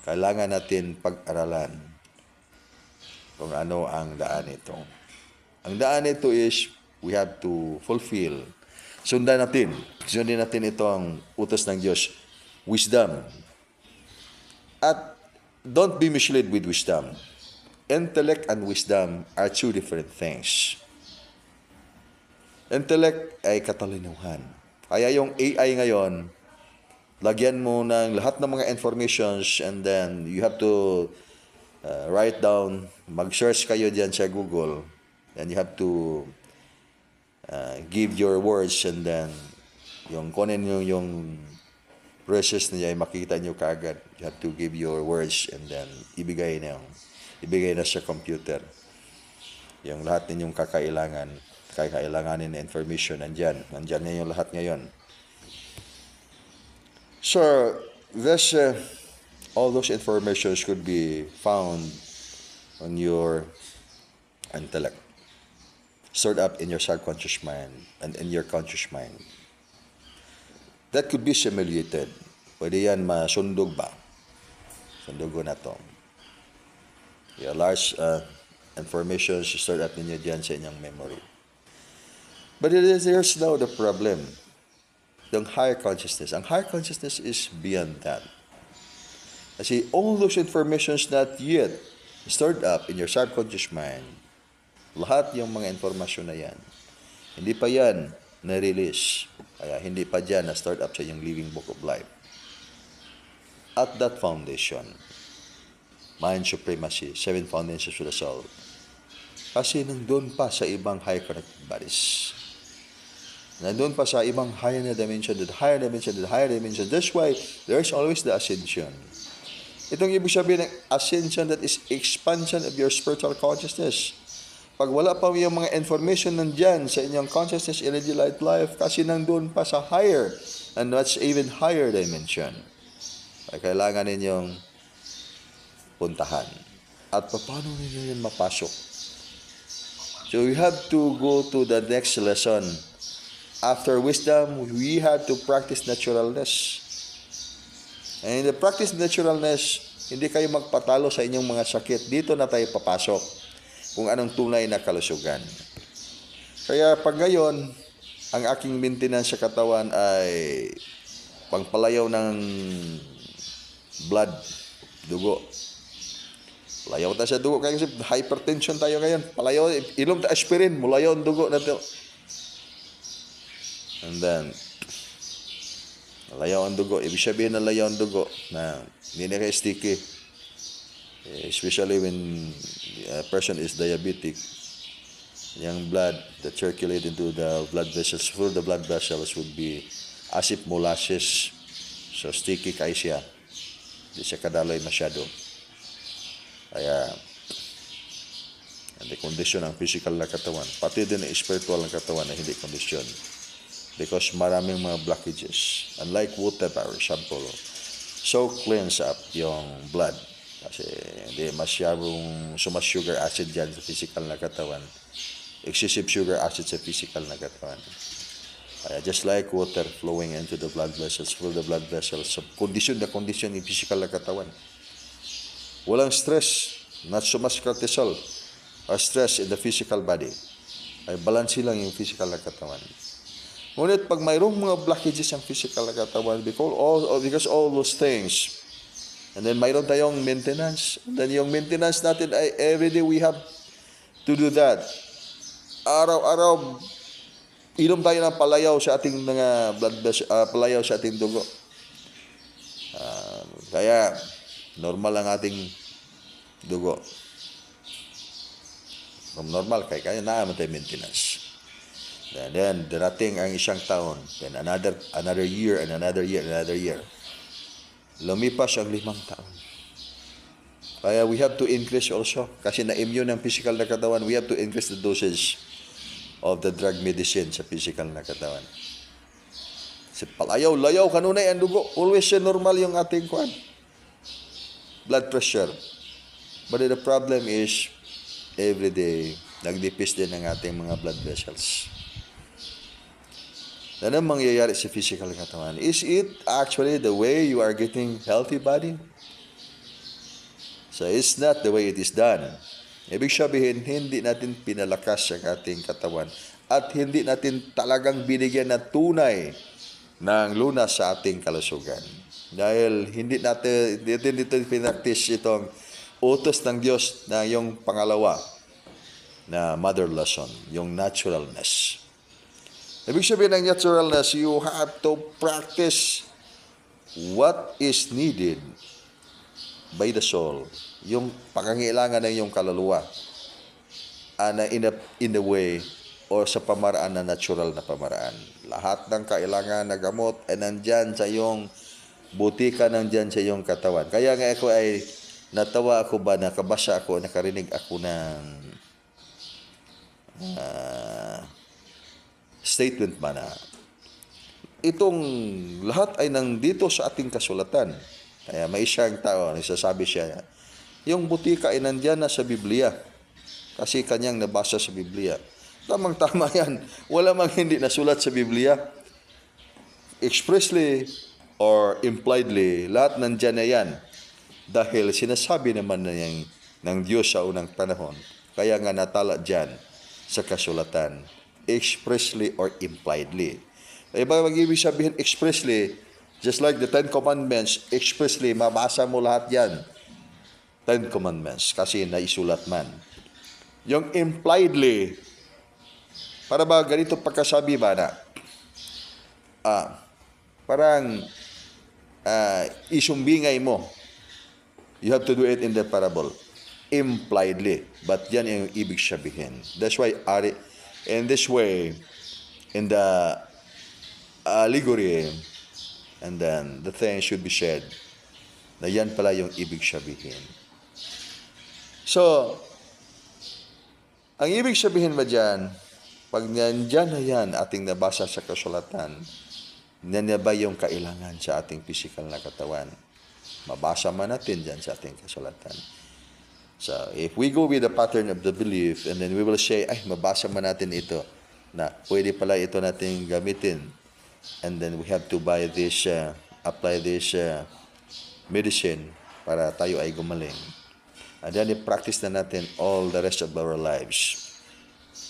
kailangan natin pag-aralan kung ano ang daan ito. Ang daan ito is, we have to fulfill. Sundin natin itong utos ng Diyos, wisdom. At don't be misled with wisdom. Intellect and wisdom are two different things. Intellect ay katalinuhan. Kaya yung AI ngayon, lagyan mo ng lahat ng mga informations and then you have to write down, mag-search kayo dyan sa Google, and you have to give your words and then kunin nyo yung process niya ay makita nyo kaagad. You have to give your words and then ibigay na sa computer. Yung lahat ninyong kakailanganin na information nandyan na yung lahat ngayon. So, all those informations could be found on your intellect, stored up in your subconscious mind and in your conscious mind. That could be simulated. Pwede yan masundog ba? Sundugo na to. Your large information is stored up ninyo dyan sa inyong memory. But there's now the problem. Yung higher consciousness. Ang higher consciousness is beyond that. Kasi all those informations not yet stored up in your subconscious mind, lahat yung mga informasyon na yan, hindi pa yan na-release. Kaya hindi pa dyan na-stored up sa iyong living book of life. At that foundation, mind supremacy, 7 foundations of the soul. Kasi nandun pa sa ibang higher connected bodies. Nandun pa sa ibang higher dimension. That's why there's always the ascension. Itong ibig sabihin ng ascension, that is expansion of your spiritual consciousness. Pag wala pa yung mga information nandyan sa inyong consciousness, energy, light, life, kasi nandun pa sa higher and much even higher dimension, ay kailangan ninyong puntahan. At paano ninyo yun mapasok? So we have to go to the next lesson. After wisdom, we have to practice naturalness. And in the practice naturalness, hindi kayo magpatalo sa inyong mga sakit. Dito na tayo papasok kung anong tunay na kalusugan. Kaya pag ngayon, ang aking maintenance sa katawan ay pangpalayaw ng blood, dugo. Palayaw tayo sa dugo. Kaya kasi hypertension tayo ngayon. Palayaw, ilom tayo aspirin, mulayaw ang dugo natin. And then, layaw ang dugo. Ibig sabihin na layaw ang dugo na hindi na kayo sticky. Especially when a person is diabetic. Yung blood that circulate into the blood vessels, through the blood vessels would be as if molasses. So sticky kayo siya. Hindi siya kadaloy masyado. Kaya, hindi kondisyon ang physical na katawan. Pati din ang spiritual na katawan na hindi kondisyon. Because maraming mga blockages. Unlike water, for example, so cleanse up yung blood. Kasi hindi masyadong sugar acid dyan sa physical na katawan. Excessive sugar acid sa physical na katawan. Just like water flowing into the blood vessels, through the blood vessels, sa condition yung physical na katawan. Walang stress, not so much cortisol or stress in the physical body. Ay balance lang yung physical na katawan. Ngunit pag mayroong mga blockages ang physical na katawan, because all those things, and then mayroon tayong maintenance, and then yung maintenance natin ay everyday we have to do that. Araw-araw, inom tayo ng palayaw sa ating mga blood vessel, palayaw sa ating dugo. Kaya, normal ang ating dugo. Normal, kaya naman tayo maintenance. And then, darating ang isang taon, then another year, and another year, another year. Lumipas ang 5 taon. Kaya we have to increase also. Kasi na-immune ang physical na katawan, we have to increase the dosage of the drug medicine sa physical na katawan. Kasi palayaw, kanunay ang dugo. Always normal yung ating blood pressure. But the problem is, every day, nagdipis din ang ating mga blood vessels. Ano mangyayari sa physical katawan? Is it actually the way you are getting healthy body? So it's not the way it is done. Ibig sabihin, hindi natin pinalakas ang ating katawan at hindi natin talagang binigyan na tunay ng lunas sa ating kalusugan. Dahil hindi natin dito pinaktis itong utos ng Diyos na yung pangalawa na mother lesson, yung naturalness. Ibig sabihin ng naturalness, you have to practice what is needed by the soul. Yung pangangailangan ng iyong kaluluwa in the way or sa pamaraan na natural na pamaraan. Lahat ng kailangan na gamot ay nandyan sa iyong butika, nandyan sa iyong katawan. Kaya nga ako ay natawa ako ba, nakabasa ako, nakarinig ako ng statement ba na itong lahat ay nandito sa ating kasulatan. Kaya may isang tao, nagsasabi siya, yung butika ay nandyan na sa Biblia. Kasi kanyang nabasa sa Biblia. Tamang-tama yan. Wala mang hindi nasulat sa Biblia. Expressly or impliedly, lahat nandyan na yan. Dahil sinasabi naman na yan ng Diyos sa unang panahon. Kaya nga natala dyan sa kasulatan. Expressly or impliedly. Iba mag-ibig sabihin expressly, just like the 10 Commandments, expressly, mabasa mo lahat yan. 10 Commandments, kasi naisulat man. Yung impliedly, para ba ganito pagkasabi ba na, parang isumbingay mo. You have to do it in the parable. Impliedly. But yan yung ibig sabihin. That's why, in this way, in the allegory, and then the thing should be said, na yan pala yung ibig sabihin. So, Ang ibig sabihin ba dyan, pag nandyan na yan ating nabasa sa kasulatan, nandiyan ba yung kailangan sa ating physical na katawan? Mabasa man natin dyan sa ating kasulatan. So, if we go with the pattern of the belief, and then we will say, ay, mabasa man natin ito, na pwede pala ito natin gamitin. And then we have to buy this, apply this medicine para tayo ay gumaling. And then i-practice na natin all the rest of our lives.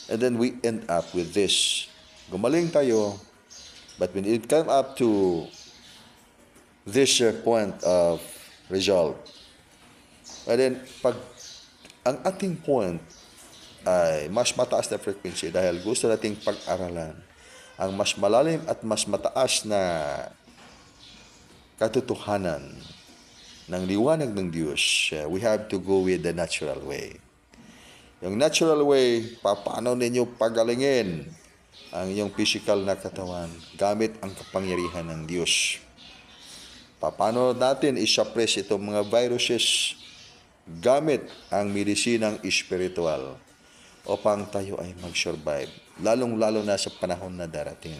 And then we end up with this. Gumaling tayo, but when it come up to this point of result, and then pag ang ating point ay mas mataas na frequency dahil gusto nating pag-aralan ang mas malalim at mas mataas na katotohanan ng liwanag ng Diyos, we have to go with the natural way. Yung natural way, paano ninyo pagalingin ang iyong physical na katawan gamit ang kapangyarihan ng Diyos? Paano natin i-suppress itong mga viruses gamit ang medisinang espiritual upang tayo ay mag-survive, lalong-lalo na sa panahon na darating.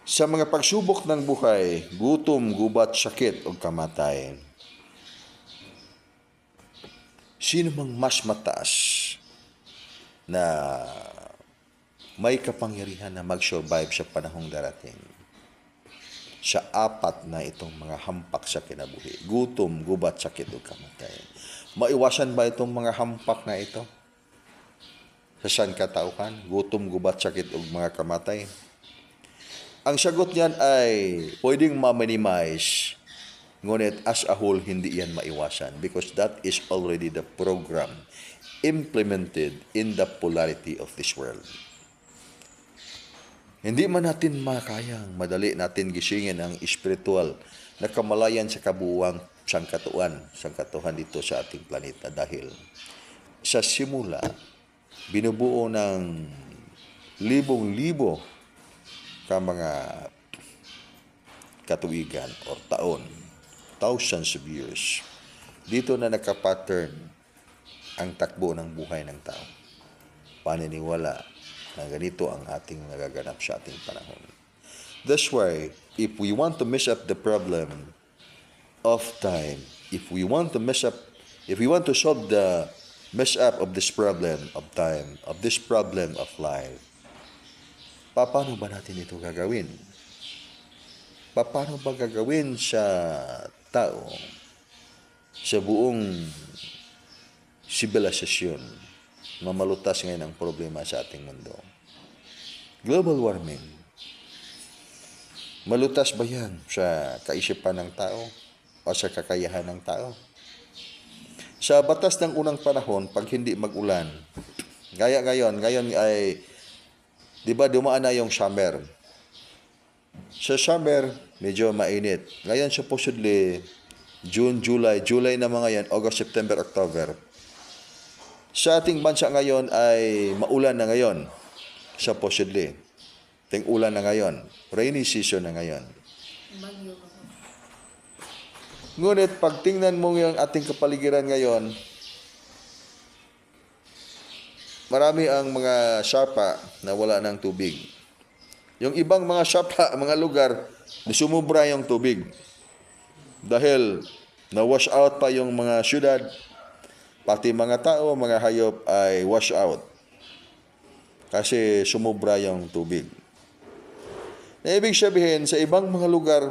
Sa mga pagsubok ng buhay, gutom, gubat, sakit o kamatay, sino mang mas mataas na may kapangyarihan na mag-survive sa panahong darating? Sa apat na itong mga hampak sa kinabuhi, gutom, gubat, sakit o kamatay. Maiwasan ba itong mga hampak na ito sa sangkatauhan? Gutom, gubat, sakit o mga kamatay? Ang sagot niyan ay pwedeng ma-minimize, ngunit as a whole, hindi yan maiwasan because that is already the program implemented in the polarity of this world. Hindi man natin makayang madali natin gisingin ang espiritual na kamalayan sa kabuuang sangkatuhan dito sa ating planeta dahil sa simula, binubuo ng libong-libo ka mga katuigan o taon, thousands of years. Dito na nakapattern ang takbo ng buhay ng tao. Paniniwala na ganito ang ating nagaganap sa ating panahon. That's why, if we want to mess up the problem of time, if we want to solve the mess up of this problem of time, of this problem of life, paano ba natin ito gagawin? Paano ba gagawin sa tao, sa buong sibilisasyon, mamalutas ngayon ang problema sa ating mundo? Global warming. Malutas ba yan sa kaisipan ng tao o sa kakayahan ng tao? Sa batas ng unang panahon, pag hindi mag-ulan, gaya ngayon ay, di ba dumaan na yung summer? Sa summer, medyo mainit. Ngayon supposedly, June, July na mga yan, August, September, October. Sa ating bansa ngayon ay maulan na ngayon, supposedly. Ting ulan na ngayon, rainy season na ngayon. Ngunit pag tingnan mo yung ating kapaligiran ngayon, marami ang mga sapa na wala ng tubig. Yung ibang mga sapa, mga lugar, sumubra yung tubig. Dahil na-wash out pa yung mga syudad, pati mga tao, mga hayop ay wash out. Kasi sumubra yung tubig. Na ibig sabihin, sa ibang mga lugar,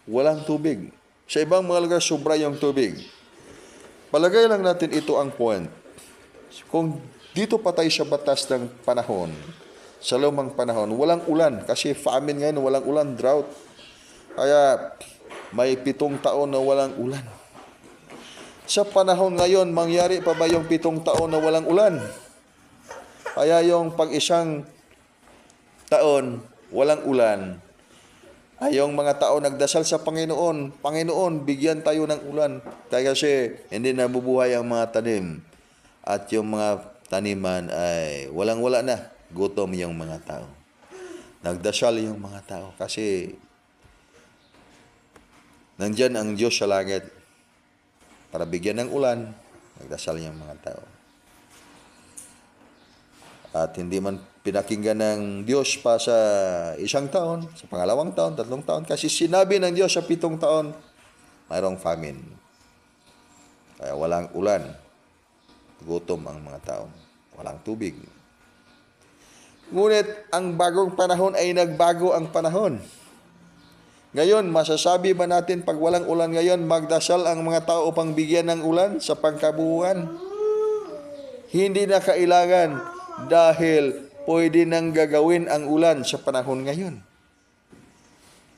walang tubig. Sa ibang mga lugar, sobra yung tubig. Palagay lang natin ito ang point. Kung dito pa tayo sa batas ng panahon, sa lumang panahon, walang ulan. Kasi famine ngayon, walang ulan, drought. Kaya may 7 taon na walang ulan. Sa panahon ngayon, mangyari pa ba yung 7 taon na walang ulan? Kaya yung pag-isang taon, walang ulan, ay yung mga tao nagdasal sa Panginoon, Panginoon, bigyan tayo ng ulan. Kasi hindi nabubuhay ang mga tanim. At yung mga taniman ay walang-wala na. Gutom yung mga tao. Nagdasal yung mga tao kasi nandyan ang Diyos sa langit para bigyan ng ulan. Nagdasal yung mga tao. at hindi man pinakinggan ng Diyos pa sa isang taon, sa pangalawang taon, 3 taon, kasi sinabi ng Diyos sa 7 taon, mayroong famine. Kaya walang ulan, gutom ang mga tao, walang tubig. Ngunit ang bagong panahon ay nagbago ang panahon. Ngayon, masasabi ba natin pag walang ulan ngayon, magdasal ang mga tao upang bigyan ng ulan sa pangkabuuan? Hindi na kailangan dahil pwede nang gagawin ang ulan sa panahon ngayon.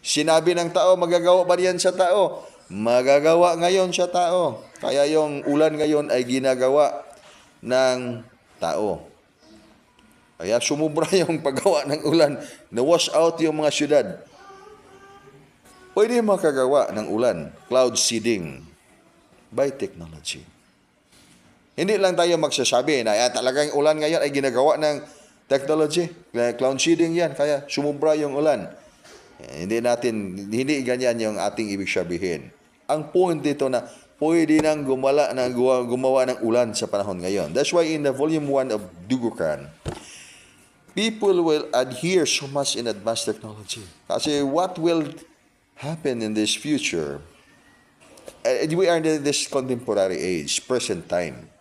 Sinabi ng tao, magagawa ba yan sa tao? Magagawa ngayon sa tao. Kaya yung ulan ngayon ay ginagawa ng tao. Kaya sumubra yung paggawa ng ulan, na-wash out yung mga syudad. Pwede makagawa ng ulan, cloud seeding, by technology. Hindi lang tayo magsasabi na talagang ulan ngayon ay ginagawa ng technology, cloud seeding yan, kaya sumubra yung ulan. Hindi ganyan yung ating ibig sabihin. Ang point dito na pwede nang gumawa ng ulan sa panahon ngayon. That's why in the volume 1 of Dugukan, people will adhere so much in advanced technology. Kasi what will happen in this future, we are in this contemporary age, present time,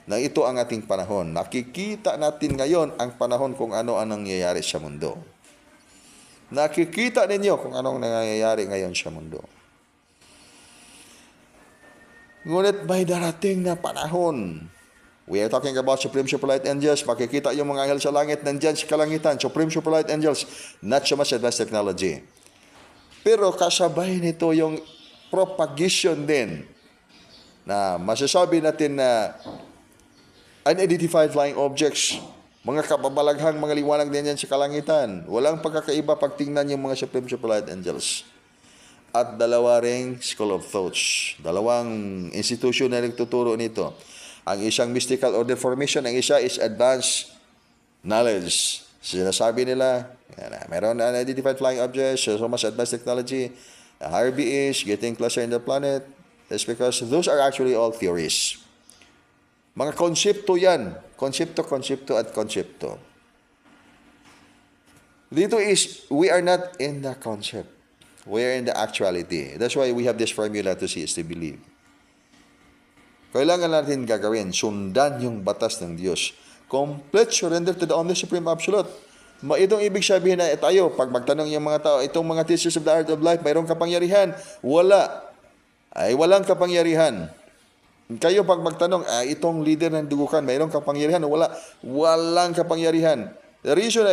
na ito ang ating panahon. Nakikita natin ngayon ang panahon kung ano ang nangyayari sa mundo. Nakikita ninyo kung anong nangyayari ngayon sa mundo. Ngunit may darating na panahon. We are talking about supreme super light angels. Makikita yung mga anghel sa langit, nandyan sa kalangitan. Supreme super light angels, not so much advanced technology. Pero kasabay nito yung propagation din na masasabi natin na unidentified flying objects, mga kababalaghang mga liwanag din yan sa kalangitan. Walang pagkakaiba pag tingnan yung mga supreme super light angels. At dalawa ring school of thoughts. Dalawang institution na nagtuturo nito. Ang isang mystical order formation, ang isa is advanced knowledge. Sinasabi nila, meron unidentified flying objects, so much advanced technology, a higher beings, getting closer in the planet. That's because those are actually all theories. Mga konsepto yan. Konsepto at konsepto. Dito is, we are not in the concept. We are in the actuality. That's why we have this formula to see is to believe. Kailangan natin gagawin, sundan yung batas ng Diyos. Complete surrender to the only supreme absolute. Itong ibig sabihin na tayo, pag magtanong yung mga tao, itong mga teachers of the art of life, mayroong kapangyarihan? Wala. Ay walang kapangyarihan. Kayo pag magtanong, itong leader ng dugukan, mayroong kapangyarihan? Wala. Walang kapangyarihan. The reason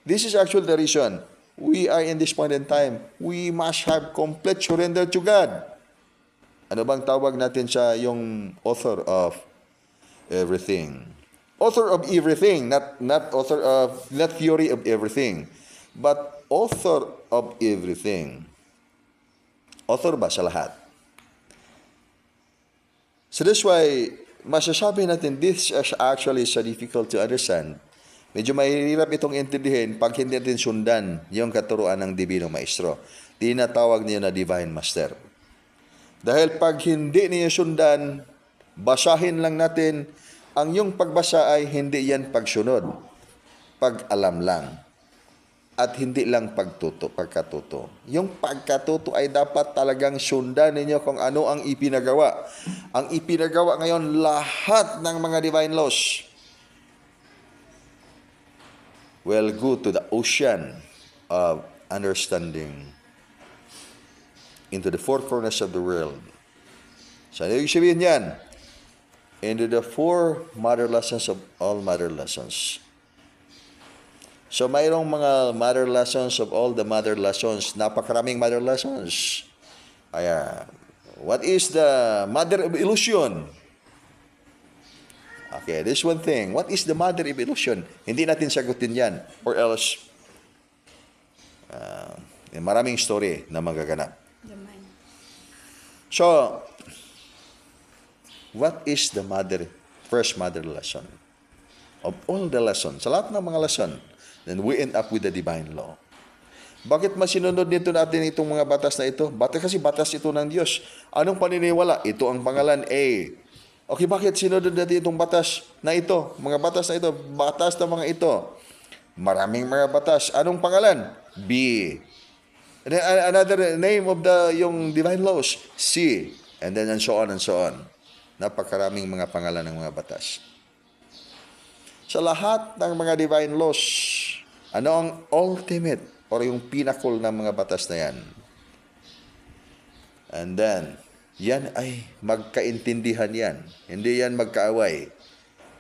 this is actually the reason. We are in this point in time. We must have complete surrender to God. Ano bang tawag natin sa yung author of everything? Author of everything, not theory of everything, but author of everything. Author ba sa lahat? So that's why masasabi natin this is actually so difficult to understand. Medyo mahirap itong intindihin pag hindi natin sundan yung katuruan ng Divino Maestro. Tinatawag niyo na Divine Master. Dahil pag hindi niyo sundan, basahin lang natin, ang yung pagbasa ay hindi yan pagsunod, pag-alam lang. At hindi lang pagkatuto. Yung pagkatuto ay dapat talagang sundan ninyo kung ano ang ipinagawa. Ang ipinagawa ngayon, lahat ng mga divine laws will go to the ocean of understanding into the four corners of the world. So, ano yung sabihin yan? Into the four mother lessons of all mother lessons. So, mayroong mga mother lessons of all the mother lessons. Napakaraming mother lessons. Kaya, what is the mother of illusion? Okay, this one thing. What is the mother of illusion? Hindi natin sagutin yan. Or else, maraming story na magaganap. So, what is the first mother lesson? Of all the lessons, sa lahat ng mga lesson, then we end up with the divine law. Bakit masinunod nito natin itong mga batas na ito? Kasi batas ito ng Diyos. Anong paniniwala? Ito ang pangalan A. Okay, bakit sinunod natin itong batas na ito? Mga batas na ito, batas na mga ito. Maraming mga batas. Anong pangalan? B. And then another name of yung divine laws, C. And then and so on and so on. Napakaraming mga pangalan ng mga batas. Sa lahat ng mga divine laws, ano ang ultimate or yung pinnacle ng mga batas na yan? And then, yan ay magkaintindihan yan. Hindi yan magkaaway.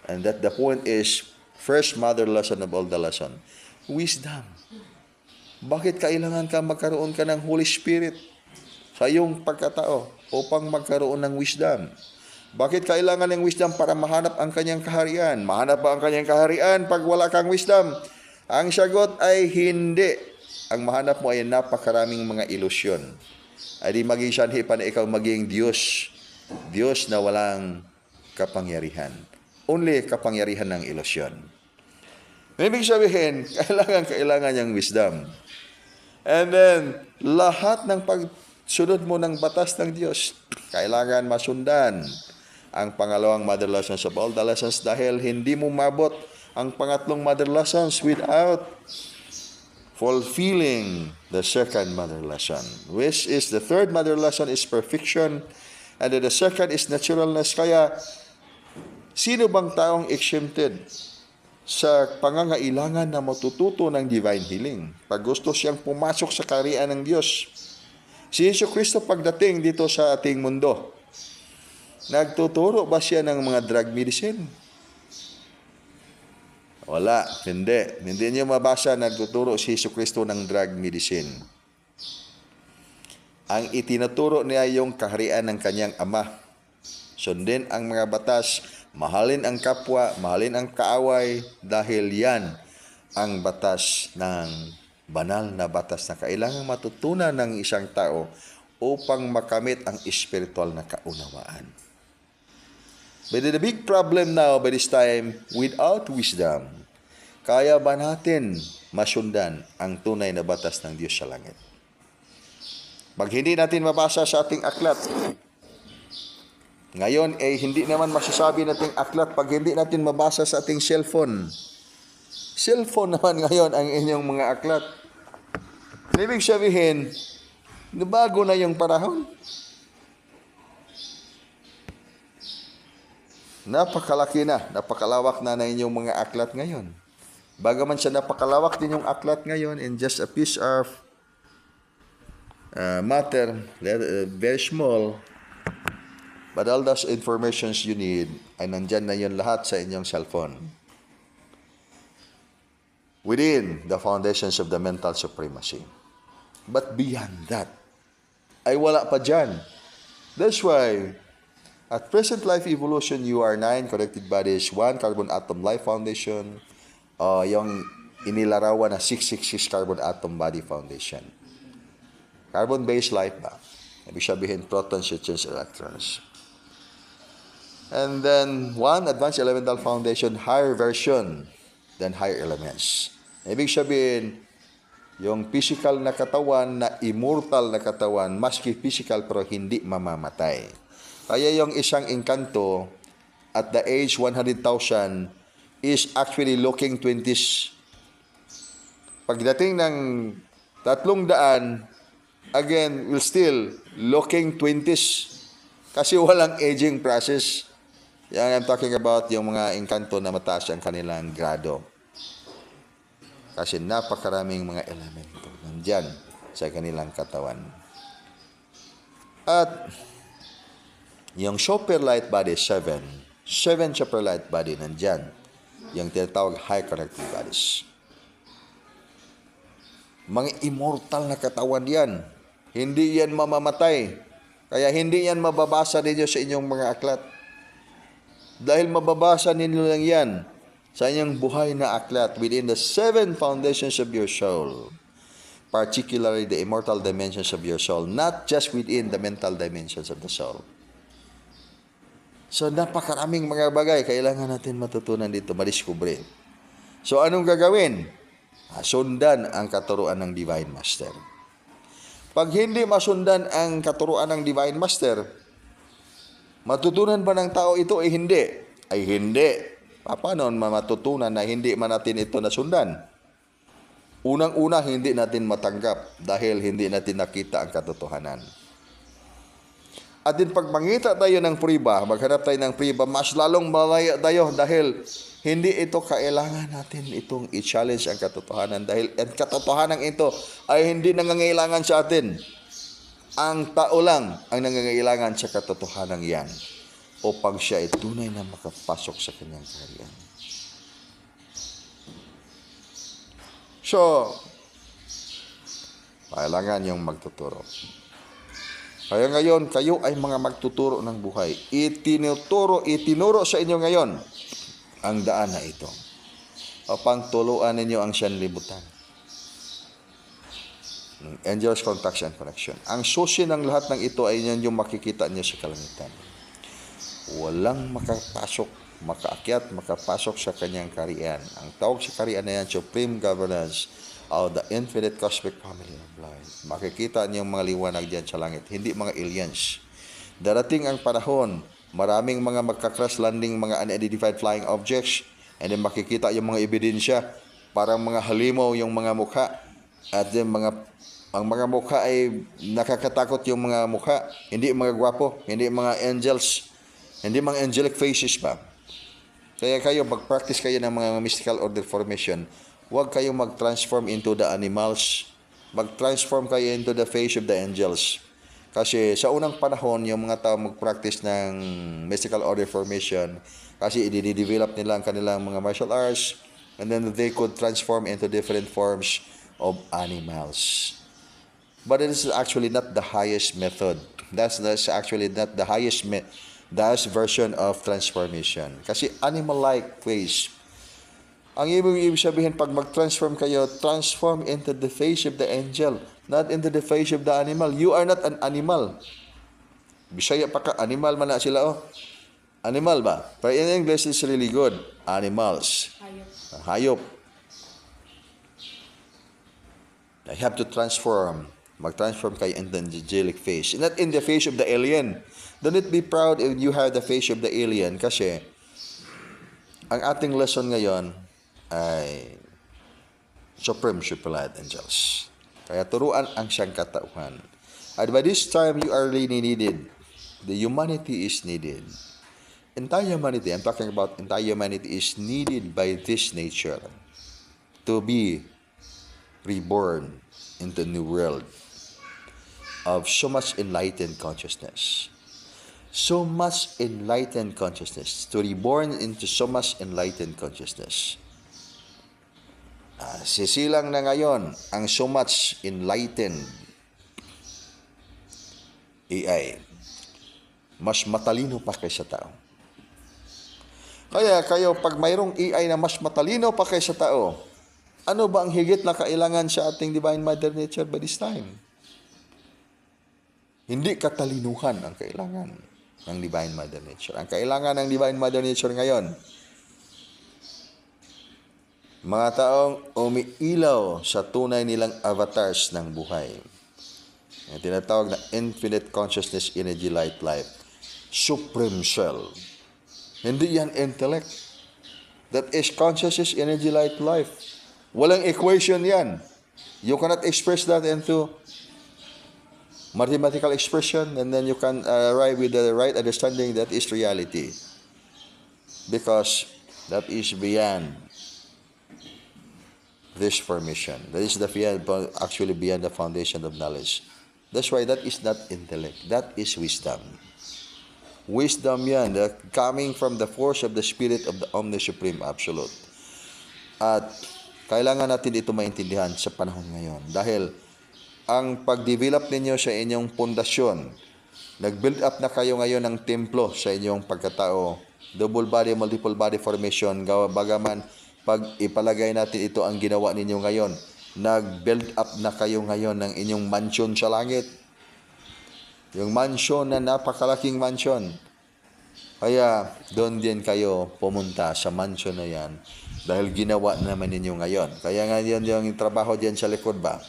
And that the point is, first mother lesson of all the lesson, wisdom. Bakit kailangan ka magkaroon ka ng Holy Spirit sa iyong pagkatao upang magkaroon ng wisdom? Bakit kailangan ng wisdom? Para mahanap ang kanyang kaharian. Mahanap ba ang kanyang kaharian pag wala kang wisdom? Ang sagot ay hindi. Ang mahanap mo ay napakaraming mga ilusyon. Ay di maging sanhi pa na ikaw maging Diyos. Diyos na walang kapangyarihan. Only kapangyarihan ng ilusyon. Ibig sabihin, kailangan niyang wisdom. And then, lahat ng pagsunod mo ng batas ng Diyos, kailangan masundan ang pangalawang mother lessons of all the lessons dahil hindi mo mabot ang pangatlong mother lessons without fulfilling the second mother lesson, which is the third mother lesson is perfection, and then the second is naturalness. Kaya, sino bang taong exempted sa pangangailangan na matututo ng divine healing pag gusto siyang pumasok sa kaharian ng Diyos? Si Yesu Cristo pagdating dito sa ating mundo, nagtuturo ba siya ng mga drug medicine? Wala, hindi. Hindi niyo mabasa nagtuturo si Yesu Cristo ng drug medicine. Ang itinuturo niya yung kaharian ng kanyang Ama. Sundin ang mga batas, mahalin ang kapwa, mahalin ang kaaway, dahil yan ang batas ng banal na batas na kailangang matutunan ng isang tao upang makamit ang spiritual na kaunawaan. But the big problem now by this time, without wisdom, kaya ba natin masundan ang tunay na batas ng Diyos sa langit? Pag hindi natin mabasa sa ating aklat, ngayon hindi naman masasabi nating aklat pag hindi natin mabasa sa ating cellphone. Cellphone naman ngayon ang inyong mga aklat. Ibig sabihin, nabago na yung panahon. Napakalaki na, napakalawak na inyong mga aklat ngayon. Bagaman siya napakalawak din yung aklat ngayon in just a piece of matter, very small, but all those informations you need ay nandyan na yun lahat sa inyong cellphone. Within the foundations of the mental supremacy. But beyond that, ay wala pa dyan. That's why, at present life evolution, you are 9 connected bodies, 1 carbon atom life foundation, yung inilarawan na 666 carbon atom body foundation. Carbon-based life ba? Ibig sabihin, protons, neutrons, electrons. And then, 1 advanced elemental foundation, higher version than higher elements. Ibig sabihin, yung physical na katawan na immortal na katawan, maski physical pero hindi mamamatay. Kaya yung isang engkanto at the age 100,000 is actually looking 20s. Pagdating ng 300, again, will still looking 20s. Kasi walang aging process. Yan I'm talking about yung mga engkanto na mataas ang kanilang grado. Kasi napakaraming mga elemento nandyan sa kanilang katawan. At yung super light body, 7 super light body nandyan. Yung tinatawag high connected bodies. Mga immortal na katawan yan. Hindi yan mamamatay. Kaya hindi yan mababasa ninyo sa inyong mga aklat. Dahil mababasa ninyo lang yan sa inyong buhay na aklat within the 7 foundations of your soul. Particularly the immortal dimensions of your soul. Not just within the mental dimensions of the soul. So, napakaraming mga bagay kailangan natin matutunan dito, madiskubre. So, anong gagawin? Sundan ang katuruan ng Divine Master. Pag hindi masundan ang katuruan ng Divine Master, Matutunan ba ng tao ito? Hindi. Ay hindi. Paano matutunan na hindi man natin ito nasundan? Unang-una, hindi natin matanggap dahil hindi natin nakita ang katotohanan. At din pag mangita tayo ng priba, maghanap tayo ng priba, mas lalong malaya tayo dahil hindi ito kailangan natin itong i-challenge ang katotohanan dahil ang katotohanan ito ay hindi nangangailangan sa atin. Ang tao lang ang nangangailangan sa katotohanan yan upang siya ay tunay na makapasok sa kanyang kaharian. So, kailangan yung magtuturo. Kaya ngayon, kayo ay mga magtuturo ng buhay. Itinuro sa inyo ngayon ang daan na ito. Upang tuluan ninyo ang siyanlibutan. Angels, contacts, and connection. Ang susi ng lahat ng ito ay yan yung makikita niyo sa kalangitan. Walang makapasok sa kanyang kaharian. Ang tawag sa kaharian na yan, Supreme Governance of the Infinite Cosmic Family of Life. Makikita niyo mga liwanag diyan sa langit, hindi mga aliens. Darating ang panahon, maraming mga magka-crash landing, mga unidentified flying objects, and then makikita yung mga ebidensya, parang mga halimaw yung mga mukha, at yung ang mga mukha ay nakakatakot yung mga mukha, hindi mga gwapo, hindi mga angels, hindi mga angelic faces pa. Kaya kayo, mag-practice kayo ng mga mystical order formation. Huwag kayong mag-transform into the animals. Mag-transform kayo into the face of the angels. Kasi sa unang panahon, yung mga tao mag-practice ng mystical order formation, kasi i-develop nila ang kanilang mga martial arts, and then they could transform into different forms of animals. But it is actually not the highest method. That's actually not the highest version of transformation. Kasi animal-like face. Ang ibig sabihin, pag mag-transform kayo, transform into the face of the angel, not into the face of the animal. You are not an animal. Bisaya pa ka, animal man na sila, oh. Animal ba? But in English, it's really good. Animals. Hayop. I have to transform. Mag-transform kayo in the angelic face. Not in the face of the alien. Don't it be proud if you have the face of the alien. Kasi, ang ating lesson ngayon ay Supreme Superlight Angels. Kaya turuan ang siyang katauhan. At by this time, you are really needed. The humanity is needed. Entire humanity, I'm talking about entire humanity is needed by this nature to be reborn in the new world of so much enlightened consciousness. So much enlightened consciousness. To reborn into so much enlightened consciousness. Sisilang na ngayon ang so much enlightened AI. Mas matalino pa kaysa tao. Kaya kayo, pag mayroong AI na mas matalino pa kaysa tao, ano ba ang higit na kailangan sa ating Divine Mother Nature by this time? Hindi katalinuhan ang kailangan ng Divine Mother Nature. Ang kailangan ng Divine Mother Nature ngayon, mga taong umiilaw sa tunay nilang avatars ng buhay. Yung tinatawag na Infinite Consciousness Energy Light Life. Supreme Shell. Hindi yan intellect. That is consciousness energy light life. Walang equation yan. You cannot express that into mathematical expression and then you can arrive with the right understanding that is reality. Because that is beyond this formation. That is actually beyond the foundation of knowledge. That's why that is not intellect. That is wisdom. Wisdom yan, coming from the force of the Spirit of the Omni-Supreme Absolute. At kailangan natin ito maintindihan sa panahon ngayon. Dahil ang pag-develop ninyo sa inyong pundasyon, nag-build up na kayo ngayon ng templo sa inyong pagkatao, double body, multiple body formation, bagaman pag ipalagay natin ito ang ginawa ninyo ngayon, nag-build up na kayo ngayon ng inyong mansion sa langit. Yung mansion na napakalaking mansion. Kaya doon din kayo pumunta sa mansion na yan dahil ginawa naman ninyo ngayon. Kaya ngayon yung trabaho diyan sa likod ba?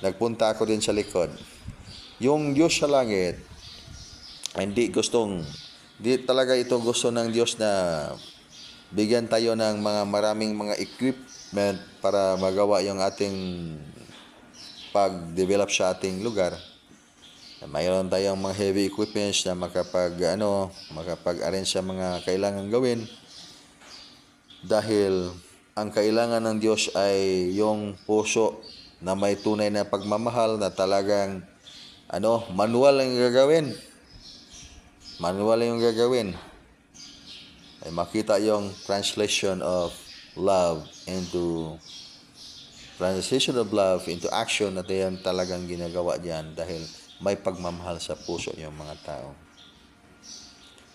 Nagpunta ako din sa likod. Yung Diyos sa langit Hindi talaga ito gusto ng Diyos na bigyan tayo ng maraming mga equipment para magawa yung ating pag-develop sa ating lugar. Mayroon tayong mga heavy equipments na makapag-arrange sa mga kailangan gawin. Dahil ang kailangan ng Diyos ay yung puso na may tunay na pagmamahal na talagang manual ang gagawin. Manual yung gagawin. Ay makita yung translation of love into action na yan talagang ginagawa diyan dahil may pagmamahal sa puso yung mga tao.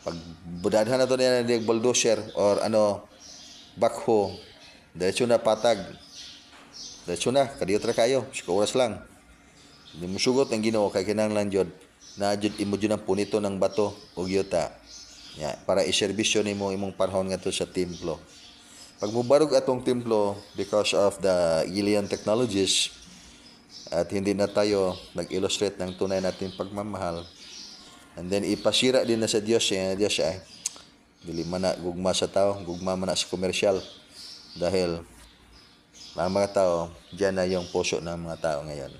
Pag budadhan na to niya ng bulldozer or backhoe, diretso na patag. Diretso na, kadiyot ra kayo, oras lang. Hindi mo sugot ang Ginoo kay kinahanglan jud na jud imo jud ang punito ng bato ug yuta. Para iserbisyo nimo imong panahon ngadto sa templo. Pag mubarog atong templo because of the alien technologies at hindi na tayo nag-illustrate ng tunay nating pagmamahal, and then ipasira din na sa Diyos ay dili man na gugma sa tao, gugma man na sa komersyal dahil ang mga tao diyan na yung puso ng mga tao ngayon.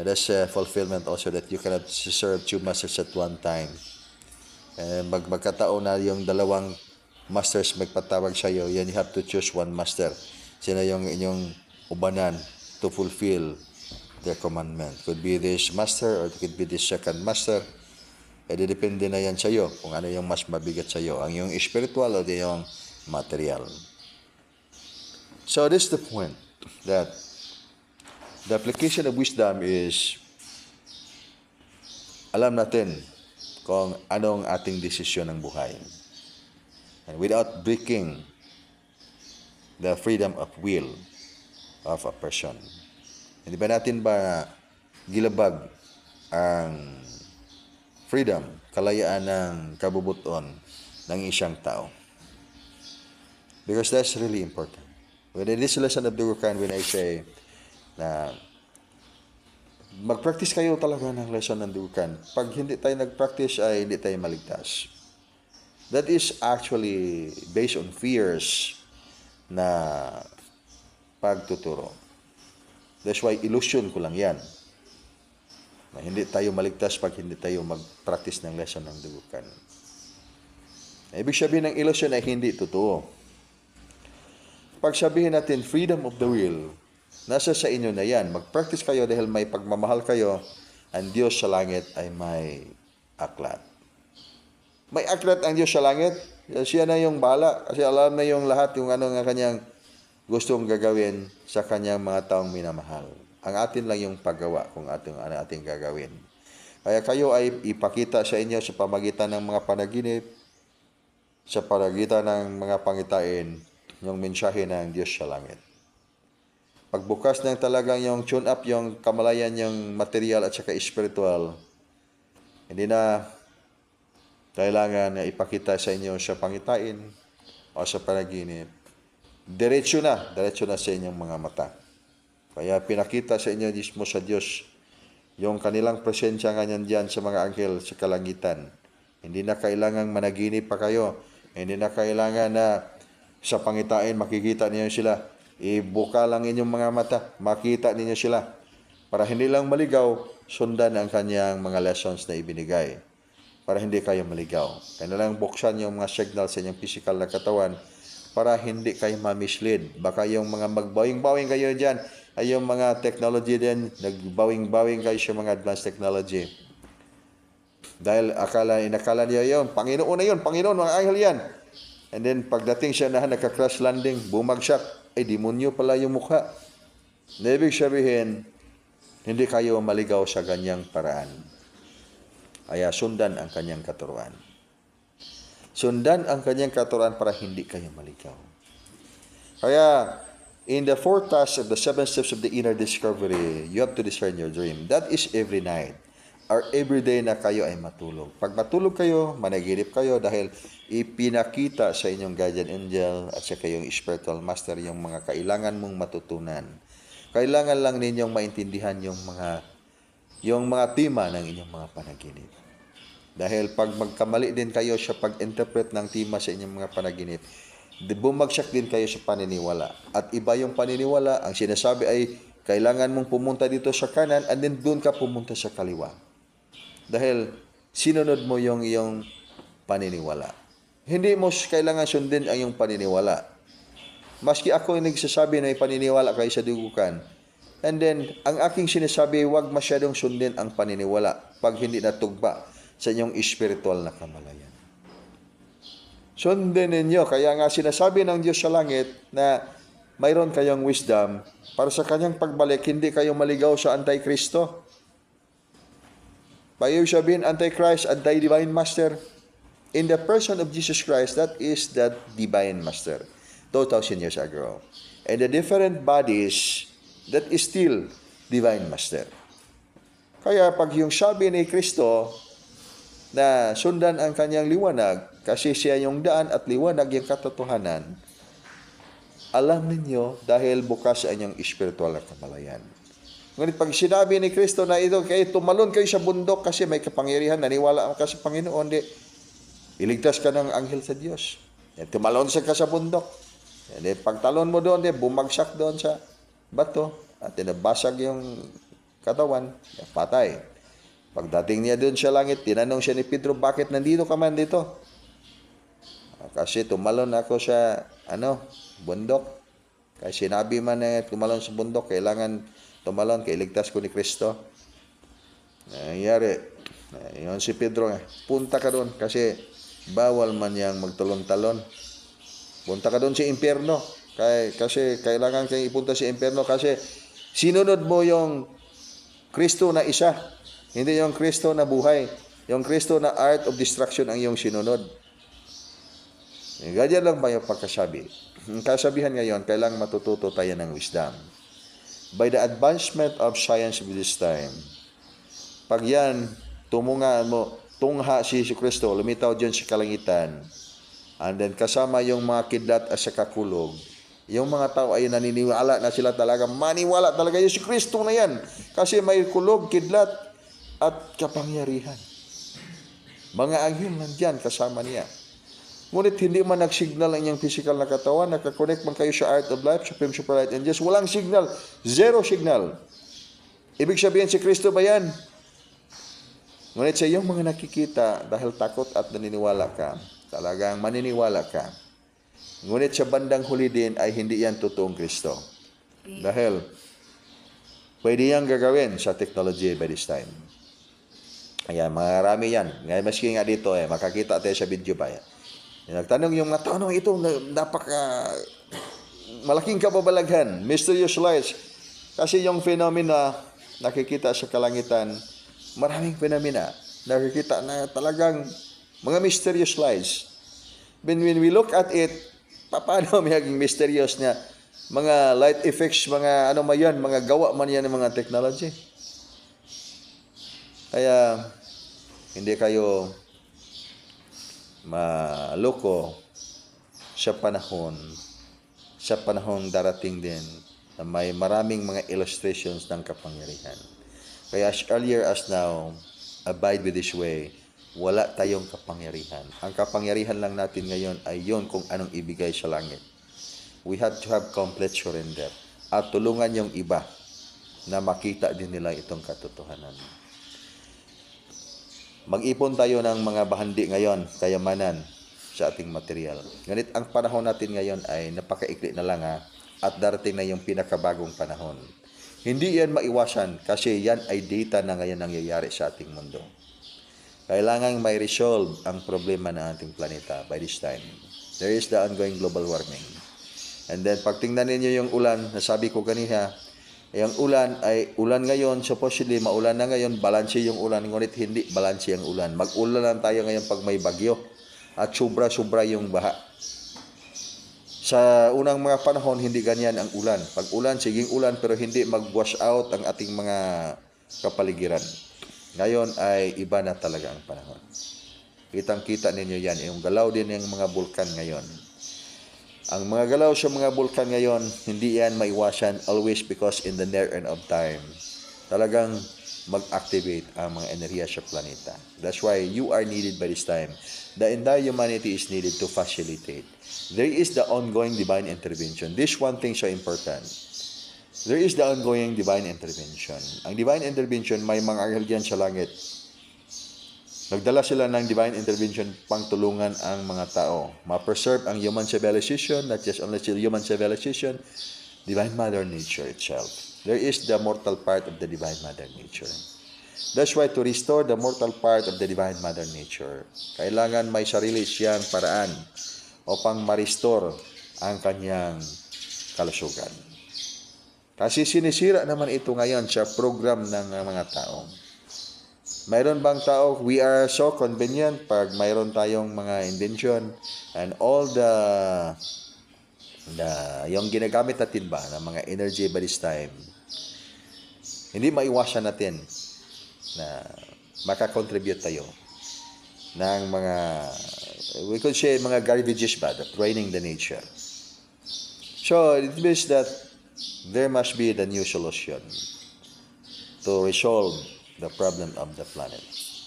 That's fulfillment also that you cannot serve two masters at one time. Magkataon na yung dalawang masters magpatawag sa iyo, you have to choose one master. Sino yung inyong ubanan to fulfill their commandment. Could be this master or it could be this second master. Depende na yan sa iyo kung ano yung mas mabigat sa iyo, ang yung spiritual o yung material. So this is the point that the application of wisdom is alam natin kung anong ating desisyon ng buhay. And without breaking the freedom of will of a person. Hindi ba natin gilabag ang freedom, kalayaan ng kabubuton ng isang tao? Because that's really important. When in this lesson of Durukan, when I say na mag-practice kayo talaga ng lesson ng Durukan. Pag hindi tayo nag-practice ay hindi tayo maligtas. That is actually based on fears na pagtuturo. That's why illusion ko lang yan. Na hindi tayo maligtas pag hindi tayo mag-practice ng lesson ng Durukan. Ibig sabihin ng illusion ay hindi totoo. Pag sabihin natin freedom of the will, nasa sa inyo na yan. Mag-practice kayo dahil may pagmamahal kayo. Ang Diyos sa langit ay may aklat. May aklat ang Diyos sa langit. Siya na yung bahala. Kasi alam na yung lahat yung nga kanyang gustong gagawin sa kanyang mga taong minamahal. Ang atin lang yung paggawa kung ating gagawin. Kaya kayo ay ipakita sa inyo sa pamagitan ng mga panaginip, sa pamagitan ng mga pangitain, yung mensahe ng Diyos sa langit. Pagbukas ng talagang yung tune up, yung kamalayan, yung material at saka spiritual, hindi na kailangan na ipakita sa inyo sa pangitain o sa panaginip. Diretso na sa inyong mga mata. Kaya pinakita sa inyo mismo sa Diyos yung kanilang presensya ganyan diyan sa mga anghel sa kalangitan. Hindi na kailangang managinip pa kayo. Hindi na kailangan na sa pangitain makikita niyo sila. Ibuka lang inyong mga mata, makita ninyo sila. Para hindi lang maligaw, sundan ang kanyang mga lessons na ibinigay. Para hindi kayo maligaw. Kailangan buksan yung mga signal sa inyong physical na katawan para hindi kayo ma-mislead. Baka yung mga magbawing-bawing kayo dyan, ay yung mga technology din, nagbawing-bawing kayo sa mga advanced technology. Dahil inakala niya yun, Panginoon na yun, Panginoon, mga anghel yan. And then pagdating siya na nagka-crash landing, bumagsak, ay demonyo pala yung mukha. Na ibig sabihin, hindi kayo maligaw sa ganyang paraan. Kaya sundan ang kanyang katuruan. Sundan ang kanyang katuruan para hindi kayo maligaw. Kaya, in the fourth task of the 7 steps of the inner discovery, you have to discern your dream. That is every night or every day na kayo ay matulog. Pag matulog kayo, managinip kayo dahil ipinakita sa inyong guardian angel at sa kayong spiritual master yung mga kailangan mong matutunan. Kailangan lang ninyong maintindihan yung mga tema ng inyong mga panaginip. Dahil pag magkamali din kayo sa pag-interpret ng tema sa inyong mga panaginip, bumagsak din kayo sa paniniwala. At iba yung paniniwala, ang sinasabi ay kailangan mong pumunta dito sa kanan and then doon ka pumunta sa kaliwa. Dahil sinunod mo yung iyong paniniwala. Hindi mo kailangan sundin ang iyong paniniwala. Maski ako yung nagsasabi na may paniniwala kayo sa dugukan, and then, ang aking sinasabi, huwag masyadong sundin ang paniniwala pag hindi natugba sa inyong spiritual na kamalayan. Sundin ninyo. Kaya nga sinasabi ng Diyos sa langit na mayroon kayong wisdom para sa kanyang pagbalik, hindi kayo maligaw sa Antikristo. Payo sabihin, Antichrist, anti-divine master. In the person of Jesus Christ, that is the divine master. 2,000 years ago. And the different bodies, that is still divine master. Kaya pag yung sabi ni Kristo na sundan ang kanyang liwanag, kasi siya yung daan at liwanag yung katotohanan, alam ninyo dahil bukas sa inyong spiritual na kamalayan. Ngunit pag sinabi ni Kristo na ito, kayo tumalon kayo sa bundok kasi may kapangyarihan, naniwala ka sa Panginoon, di, iligtas ka ng anghel sa Diyos. Tumalon ka sa bundok. Di, pagtalon mo doon, di, bumagsak doon sa bato at tinabasag yung katawan, patay. Pagdating niya doon sa langit, tinanong siya ni Pedro, bakit nandito ka man dito? Kasi tumalon ako sa bundok. Kasi sinabi man na tumalon sa bundok, kailangan tumalon, kailigtas ko ni Kristo. Nangyari, yun si Pedro, punta ka doon kasi bawal man yang magtalon-talon. Punta ka doon sa impyerno. Kasi kailangan kang ipunta sa impyerno kasi sinunod mo yung Kristo na isa. Hindi yung Kristo na buhay. Yung Kristo na art of destruction ang iyong sinunod. Ganyan lang ba yung pagkasabi? Ang kasabihan ngayon, kailangan matututo tayo ng wisdom. By the advancement of science of this time, pag yan, tungha si Jesu Kristo, lumitaw dyan sa kalangitan, and then kasama yung mga kidlat at sa kakulog, yung mga tao ay naniniwala na sila talaga, maniwala talaga yung si Kristo na yan. Kasi may kulog, kidlat, at kapangyarihan. Mga anghel nandyan, kasama niya. Ngunit hindi man nag-signal ang inyong physical na katawan, nakakonect man kayo sa art of life, supreme super light and just walang signal, zero signal. Ibig sabihin si Kristo ba yan? Ngunit sa iyong mga nakikita, dahil takot at naniniwala ka, talagang maniniwala ka. Ngunit sa bandang huli din ay hindi yan totoong Kristo. Dahil pwede yan gagawin sa technology by this time. Ayan, marami yan. Ngayon, maski nga dito, makakita tayo sa video ba yan. Nagtanong yung mga tanong ito, malaking kababalaghan, mysterious lights. Kasi yung phenomena nakikita sa kalangitan, maraming phenomena nakikita na talagang mga mysterious lights. When we look at it, paano maging mysterious na mga light effects, mga ano man yan, mga gawa man yan ng mga technology. Kaya hindi kayo maloko sa panahon darating din na may maraming mga illustrations ng kapangyarihan. Kaya as earlier as now, abide with this way, wala tayong kapangyarihan. Ang kapangyarihan lang natin ngayon ay yon kung anong ibigay sa langit. We have to have complete surrender at tulungan yung iba na makita din nila itong katotohanan. Mag-ipon tayo ng mga bahandi ngayon, kayamanan sa ating material. Ngunit ang panahon natin ngayon ay napakaikli na lang at darating na yung pinakabagong panahon. Hindi yan maiwasan kasi yan ay data na ngayon nangyayari sa ating mundo. Kailangan may resolve ang problema ng ating planeta by this time. There is the ongoing global warming. And then pag tingnan ninyo yung ulan, nasabi ko kanina, yung ulan ay ulan ngayon, supposedly maulan na ngayon, balanse yung ulan, ngunit hindi balanse ang ulan. Mag-ulan lang tayo ngayon pag may bagyo at sobra-sobra yung baha. Sa unang mga panahon, hindi ganyan ang ulan. Pag ulan, siging ulan pero hindi mag-wash out ang ating mga kapaligiran. Ngayon ay iba na talaga ang panahon. Kitang-kita ninyo yan. Yung galaw din ng mga bulkan ngayon. Ang mga galaw sa mga bulkan ngayon, hindi yan maiwasan always because in the near end of time. Talagang mag-activate ang mga enerhiya sa planeta. That's why you are needed by this time. The entire humanity is needed to facilitate. There is the ongoing divine intervention. This one thing so important. There is the ongoing divine intervention. Ang divine intervention, may mga anghel diyan sa langit. Nagdala sila ng divine intervention pang tulungan ang mga tao. Ma-preserve ang human civilization, not just only human civilization, divine Mother Nature itself. There is the mortal part of the divine Mother Nature. That's why to restore the mortal part of the divine Mother Nature, kailangan may sarili siyang paraan upang ma-restore ang kanyang kalusugan. Kasi sinisira naman ito ngayon sa program ng mga tao. Mayroon bang tao, we are so convenient pag mayroon tayong mga invention and all yung ginagamit natin ba ng mga energy by this time, hindi maiwasan natin na makakontribute tayo ng mga, we could say, mga garbages ba, that draining the nature. So, it means that there must be the new solution to resolve the problem of the planet.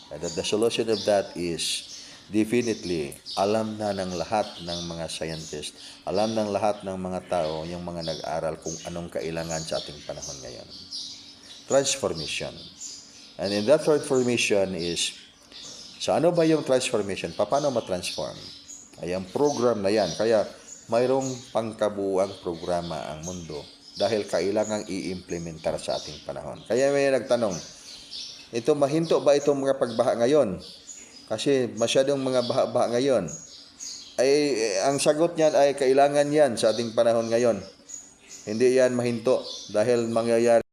And that the solution of that is definitely alam na ng lahat ng mga scientists, alam ng lahat ng mga tao, yung mga nag-aral kung anong kailangan sa ating panahon ngayon. Transformation. And in that transformation is, sa ano ba yung transformation? Paano ma-transform? Ay ang program na yan. Kaya mayroong pangkabuuang programa ang mundo dahil kailangang i-implementar sa ating panahon. Kaya may nagtanong, ito mahinto ba itong mga pagbaha ngayon? Kasi masyadong mga baha-baha ngayon. Ay, ang sagot niyan ay kailangan yan sa ating panahon ngayon. Hindi yan mahinto dahil mangyayari